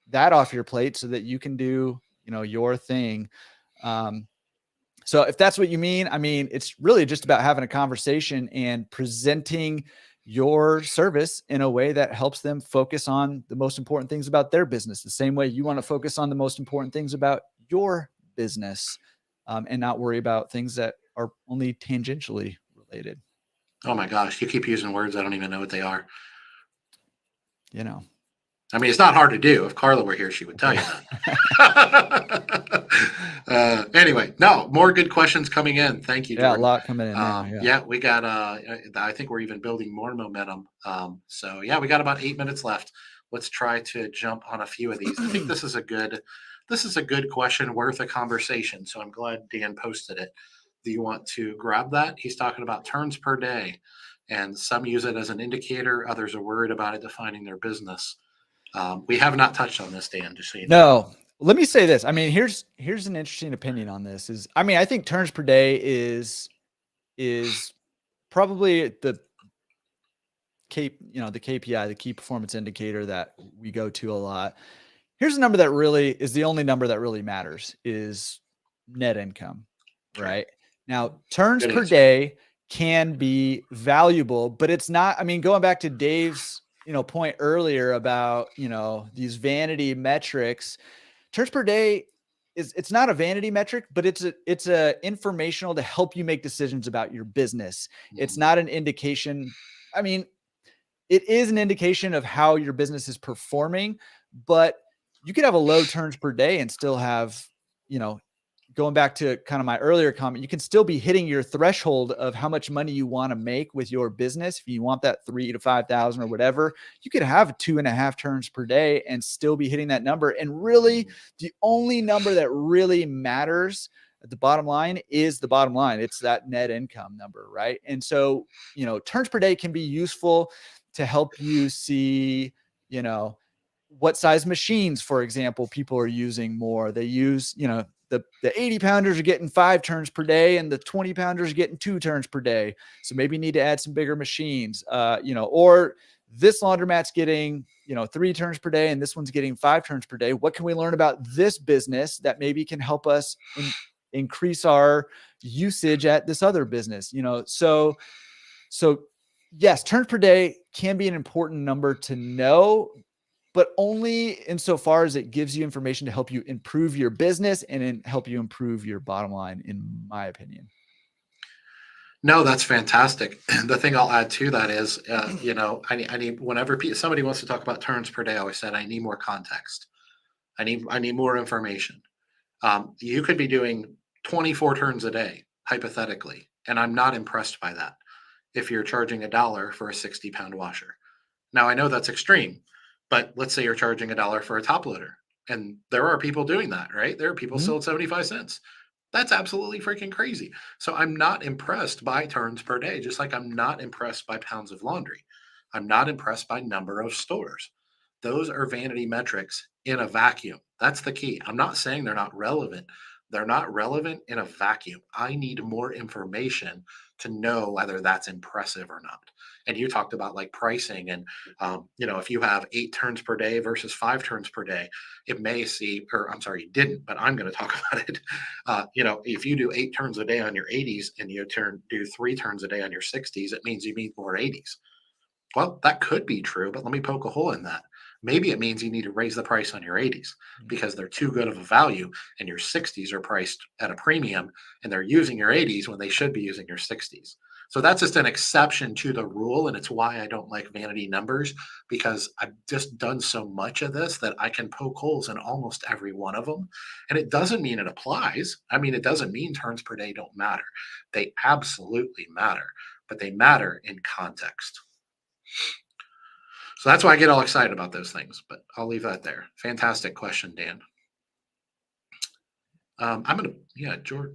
that off your plate so that you can do, your thing. So if that's what you mean, I mean, it's really just about having a conversation and presenting your service in a way that helps them focus on the most important things about their business, the same way you want to focus on the most important things about your business, and not worry about things that are only tangentially related. Oh my gosh, you keep using words I don't even know what they are. I mean, it's not hard to do. If Carla were here, she would tell you that. Anyway, no, more good questions coming in. Thank you, Jordan. Yeah, a lot coming in now. Yeah, we got, I think we're even building more momentum. So yeah, we got about 8 minutes left. Let's try to jump on a few of these. I think this is a good question worth a conversation. So I'm glad Dan posted it. Do you want to grab that? He's talking about turns per day, and some use it as an indicator. Others are worried about it defining their business. We have not touched on this, Dan, just so you know. No, let me say this. I mean, here's an interesting opinion on this I think turns per day is probably the KPI, the key performance indicator that we go to a lot. Here's a number that really is the only number that really matters, is net income, right? Now, turns per day can be valuable, but it's not, I mean, going back to Dave's, point earlier about, these vanity metrics, turns per day it's not a vanity metric, but it's a informational to help you make decisions about your business. It's not an indication. I mean, it is an indication of how your business is performing, but you could have a low turns per day and still have, going back to kind of my earlier comment, you can still be hitting your threshold of how much money you want to make with your business. If you want that 3,000 to 5,000 or whatever, you could have 2.5 turns per day and still be hitting that number. And really, the only number that really matters The bottom line is the bottom line. It's that net income number, right? And so, turns per day can be useful to help you see, what size machines, for example, people are using more. They use, the 80 pounders are getting 5 turns per day and the 20 pounders are getting 2 turns per day. So maybe you need to add some bigger machines, or this laundromat's getting, 3 turns per day and this one's getting 5 turns per day. What can we learn about this business that maybe can help us increase our usage at this other business? So yes, turns per day can be an important number to know, but only insofar as it gives you information to help you improve your business and help you improve your bottom line, in my opinion. No, that's fantastic. The thing I'll add to that is, I need whenever somebody wants to talk about turns per day, I always said I need more context. I need more information. You could be doing 24 turns a day, hypothetically, and I'm not impressed by that if you're charging $1 for a 60-pound washer. Now, I know that's extreme, but let's say you're charging $1 for a top loader, and there are people doing that, right? There are people still at 75 cents. That's absolutely freaking crazy. So I'm not impressed by turns per day, just like I'm not impressed by pounds of laundry. I'm not impressed by number of stores. Those are vanity metrics in a vacuum. That's the key. I'm not saying they're not relevant. They're not relevant in a vacuum. I need more information to know whether that's impressive or not. And you talked about like pricing and, if you have 8 turns per day versus 5 turns per day, it may see, or I'm sorry, you didn't, but I'm going to talk about it. If you do 8 turns a day on your 80s and you do 3 turns a day on your 60s, it means you need more 80s. Well, that could be true, but let me poke a hole in that. Maybe it means you need to raise the price on your 80s because they're too good of a value and your 60s are priced at a premium and they're using your 80s when they should be using your 60s. So that's just an exception to the rule. And it's why I don't like vanity numbers, because I've just done so much of this that I can poke holes in almost every one of them. And it doesn't mean it applies. I mean, it doesn't mean turns per day don't matter. They absolutely matter, but they matter in context. So that's why I get all excited about those things, but I'll leave that there. Fantastic question, Dan. George,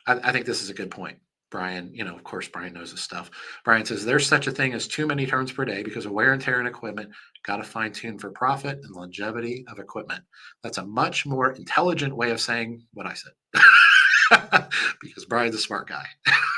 I think this is a good point. Brian, of course, Brian knows his stuff. Brian says there's such a thing as too many turns per day because of wear and tear in equipment. Got to fine tune for profit and longevity of equipment. That's a much more intelligent way of saying what I said because Brian's a smart guy.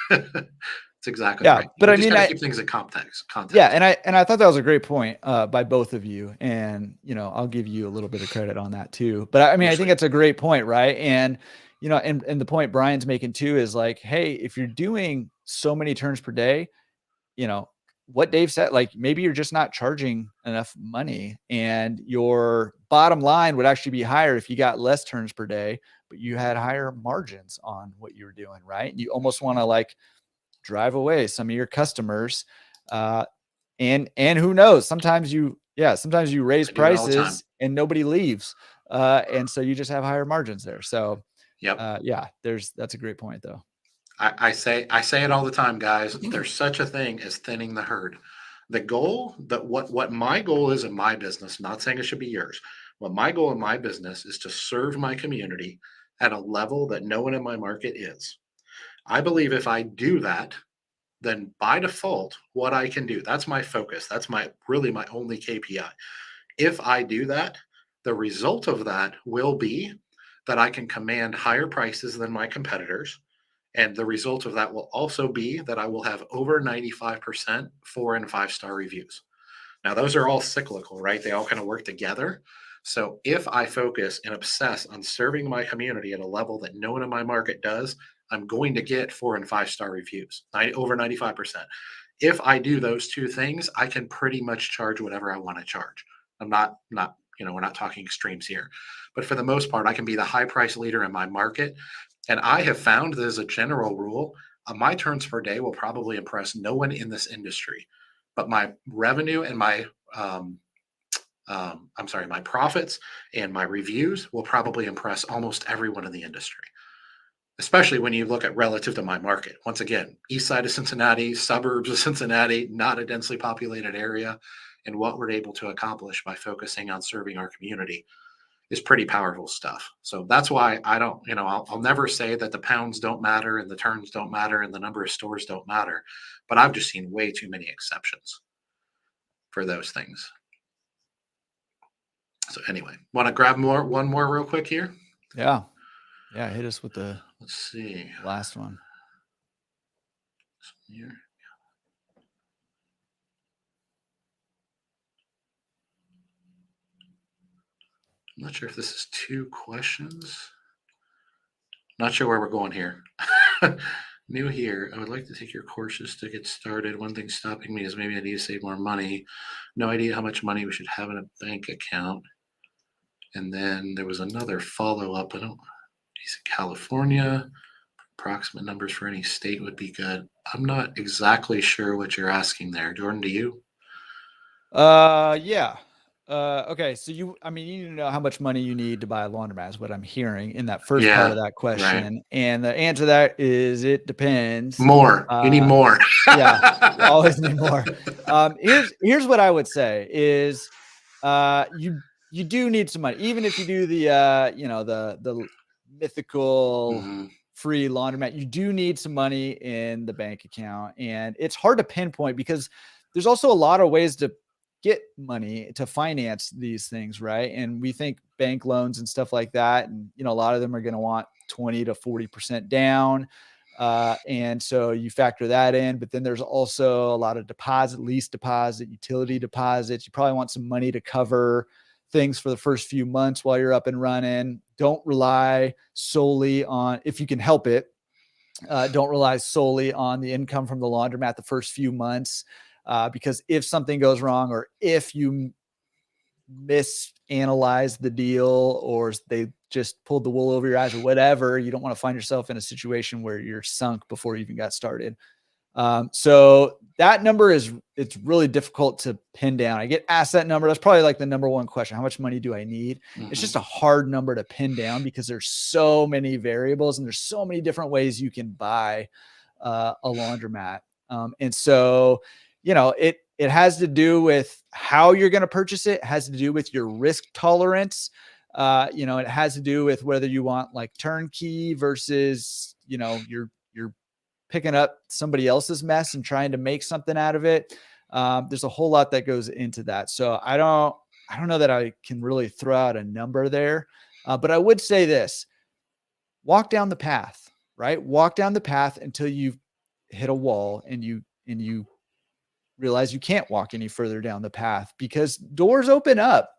That's exactly right. But I got to keep things in context. Yeah, and I thought that was a great point by both of you, and I'll give you a little bit of credit on that too. But I think it's a great point, right? And and the point Brian's making too is like, hey, if you're doing so many turns per day, what Dave said, like maybe you're just not charging enough money, and your bottom line would actually be higher if you got less turns per day, but you had higher margins on what you were doing, right? You almost want to like drive away some of your customers. And who knows, sometimes you raise prices and nobody leaves. And so you just have higher margins there. So that's a great point though. I say it all the time, guys. There's such a thing as thinning the herd. The goal what my goal is in my business, not saying it should be yours. What my goal in my business is to serve my community at a level that no one in my market is. I believe if I do that, then by default, what I can do, that's my focus. That's really my only KPI. If I do that, the result of that will be that I can command higher prices than my competitors. And the result of that will also be that I will have over 95% 4 and 5-star reviews. Now, those are all cyclical, right? They all kind of work together. So if I focus and obsess on serving my community at a level that no one in my market does, I'm going to get 4 and 5-star reviews, over 95%. If I do those two things, I can pretty much charge whatever I want to charge. I'm not, we're not talking extremes here, but for the most part, I can be the high price leader in my market. And I have found that as a general rule, my turns per day will probably impress no one in this industry, but my revenue and my profits and my reviews will probably impress almost everyone in the industry, especially when you look at relative to my market. Once again, east side of Cincinnati, suburbs of Cincinnati, not a densely populated area, and what we're able to accomplish by focusing on serving our community. is pretty powerful stuff. So that's why I don't, I'll never say that the pounds don't matter and the turns don't matter and the number of stores don't matter, but I've just seen way too many exceptions for those things. So anyway, want to grab one more real quick here? Yeah. Hit us with the, let's see, last one here. I'm not sure if this is 2 questions. Not sure where we're going here. New here. I would like to take your courses to get started. One thing stopping me is maybe I need to save more money. No idea how much money we should have in a bank account. And then there was another follow-up. He's in California. Approximate numbers for any state would be good. I'm not exactly sure what you're asking there. Jordan, do you? Yeah. Okay. So you need to know how much money you need to buy a laundromat is what I'm hearing in that first part of that question. Right. And the answer to that is it depends. More. You need more. Yeah. You always need more. Here's what I would say is, you do need some money, even if you do the, the mythical free laundromat, you do need some money in the bank account. And it's hard to pinpoint because there's also a lot of ways to get money to finance these things, right? And we think bank loans and stuff like that, and a lot of them are going to want 20 to 40% down, and so you factor that in. But then there's also a lot of lease deposit, utility deposits. You probably want some money to cover things for the first few months while you're up and running. Don't rely solely on, if you can help it, don't rely solely on the income from the laundromat the first few months. Because if something goes wrong, or if you misanalyze the deal, or they just pulled the wool over your eyes or whatever, you don't want to find yourself in a situation where you're sunk before you even got started. So that number it's really difficult to pin down. I get asked that number. That's probably like the number one question. How much money do I need? It's just a hard number to pin down because there's so many variables and there's so many different ways you can buy a laundromat. And so, it has to do with how you're going to purchase it. It has to do with your risk tolerance. It has to do with whether you want like turnkey versus, you're picking up somebody else's mess and trying to make something out of it. There's a whole lot that goes into that. So I don't know that I can really throw out a number there. But I would say this: walk down the path, right? Walk down the path until you've hit a wall and you realize you can't walk any further down the path, because doors open up.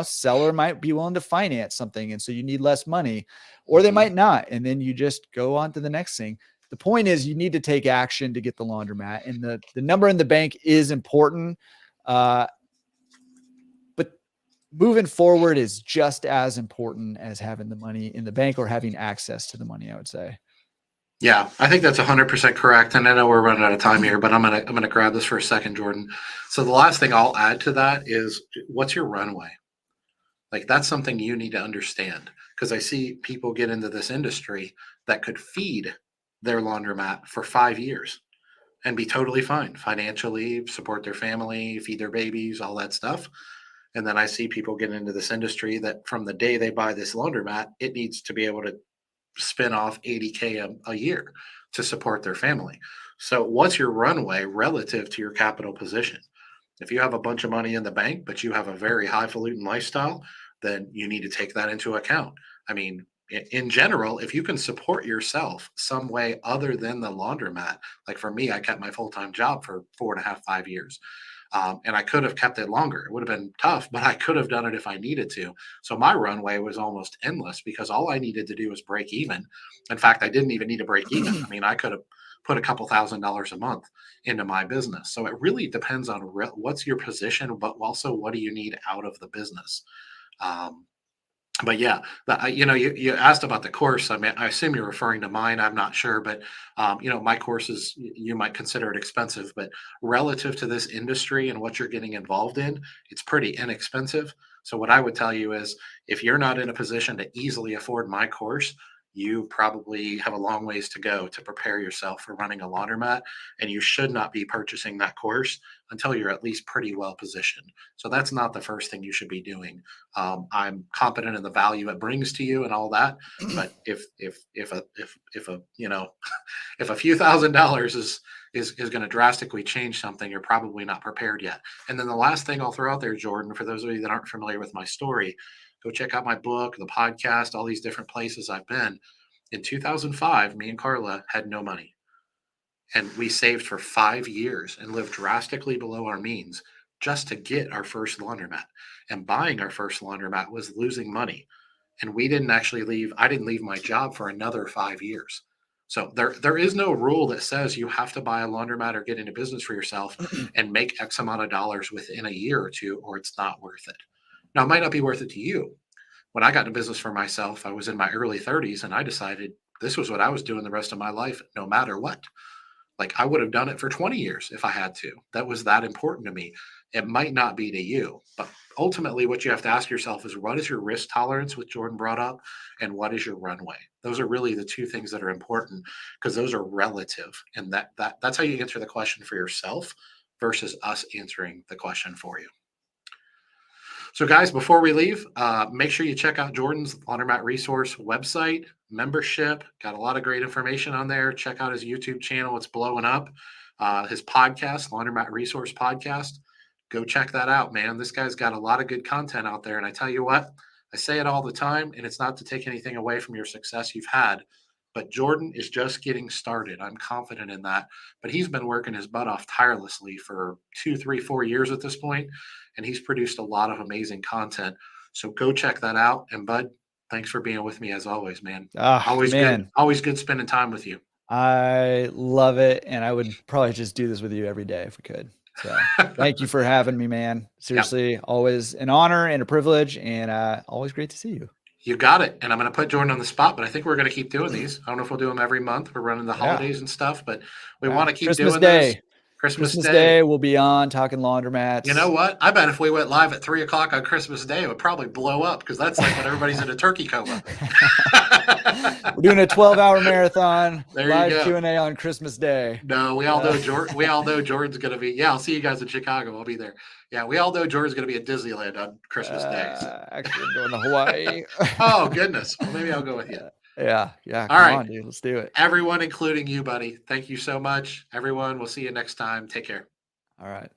Seller might be willing to finance something, and so you need less money, or they might not. And then you just go on to the next thing. The point is you need to take action to get the laundromat, and the number in the bank is important. But moving forward is just as important as having the money in the bank or having access to the money, I would say. Yeah, I think that's 100% correct. And I know we're running out of time here, but I'm gonna grab this for a second, Jordan. So the last thing I'll add to that is, what's your runway? Like, that's something you need to understand, because I see people get into this industry that could feed their laundromat for 5 years and be totally fine financially, support their family, feed their babies, all that stuff. And then I see people get into this industry that from the day they buy this laundromat, it needs to be able to spin off 80K a year to support their family. So what's your runway relative to your capital position? If you have a bunch of money in the bank, but you have a very highfalutin lifestyle, then you need to take that into account. I mean, in general, if you can support yourself some way other than the laundromat, like for me, I kept my full-time job for 4.5, 5 years. And I could have kept it longer. It would have been tough, but I could have done it if I needed to. So my runway was almost endless, because all I needed to do was break even. In fact, I didn't even need to break even. I mean, I could have put a couple $1,000s a month into my business. So it really depends on what's your position, but also what do you need out of the business. But yeah, you asked about the course. I mean, I assume you're referring to mine. I'm not sure, but my courses, you might consider it expensive, but relative to this industry and what you're getting involved in, it's pretty inexpensive. So what I would tell you is, if you're not in a position to easily afford my course, you probably have a long ways to go to prepare yourself for running a laundromat. And you should not be purchasing that course until you're at least pretty well positioned. So that's not the first thing you should be doing. I'm confident in the value it brings to you and all that. But if a if a few $1,000s is going to drastically change something, you're probably not prepared yet. And then the last thing I'll throw out there, Jordan, for those of you that aren't familiar with my story, go check out my book, the podcast, all these different places I've been. In 2005, me and Carla had no money. And we saved for 5 years and lived drastically below our means just to get our first laundromat. And buying our first laundromat was losing money. And we didn't actually leave, I didn't leave my job for another 5 years. So there is no rule that says you have to buy a laundromat or get into business for yourself and make X amount of dollars within a year or two, or it's not worth it. Now, it might not be worth it to you. When I got into business for myself, I was in my early 30s and I decided this was what I was doing the rest of my life, no matter what. Like I would have done it for 20 years if I had to. That was that important to me. It might not be to you, but ultimately what you have to ask yourself is what is your risk tolerance, which Jordan brought up, and what is your runway? Those are really the two things that are important because those are relative. And that's how you answer the question for yourself versus us answering the question for you. So, guys, before we leave, make sure you check out Jordan's Laundromat Resource website, membership. Got a lot of great information on there. Check out his YouTube channel. It's blowing up. His podcast, Laundromat Resource Podcast. Go check that out, man. This guy's got a lot of good content out there. And I tell you what, I say it all the time, and it's not to take anything away from your success you've had, but Jordan is just getting started. I'm confident in that. But he's been working his butt off tirelessly for 2, 3, 4 years at this point, and he's produced a lot of amazing content. So go check that out. And Bud, thanks for being with me as always, man. Always good. Always good spending time with you. I love it, and I would probably just do this with you every day if we could. So thank you for having me, man. Seriously, yep. Always an honor and a privilege, and always great to see you. You got it. And I'm going to put Jordan on the spot, but I think we're going to keep doing these. I don't know if we'll do them every month. We're running the holidays and stuff, but we want to keep doing this. Christmas Day we'll be on talking laundromats. You know what? I bet if we went live at 3:00 on Christmas Day, it would probably blow up because that's like when everybody's in a turkey coma. We're doing a 12-hour marathon, there live Q&A on Christmas Day. No, we all know Jordan's going to be. Yeah, I'll see you guys in Chicago. I'll be there. Yeah, we all know Jordan's going to be at Disneyland on Christmas Day. Actually, I'm going to Hawaii. Oh goodness! Well, maybe I'll go with you. Yeah. All right, on, dude. Let's do it. Everyone, including you, buddy. Thank you so much. Everyone, we'll see you next time. Take care. All right.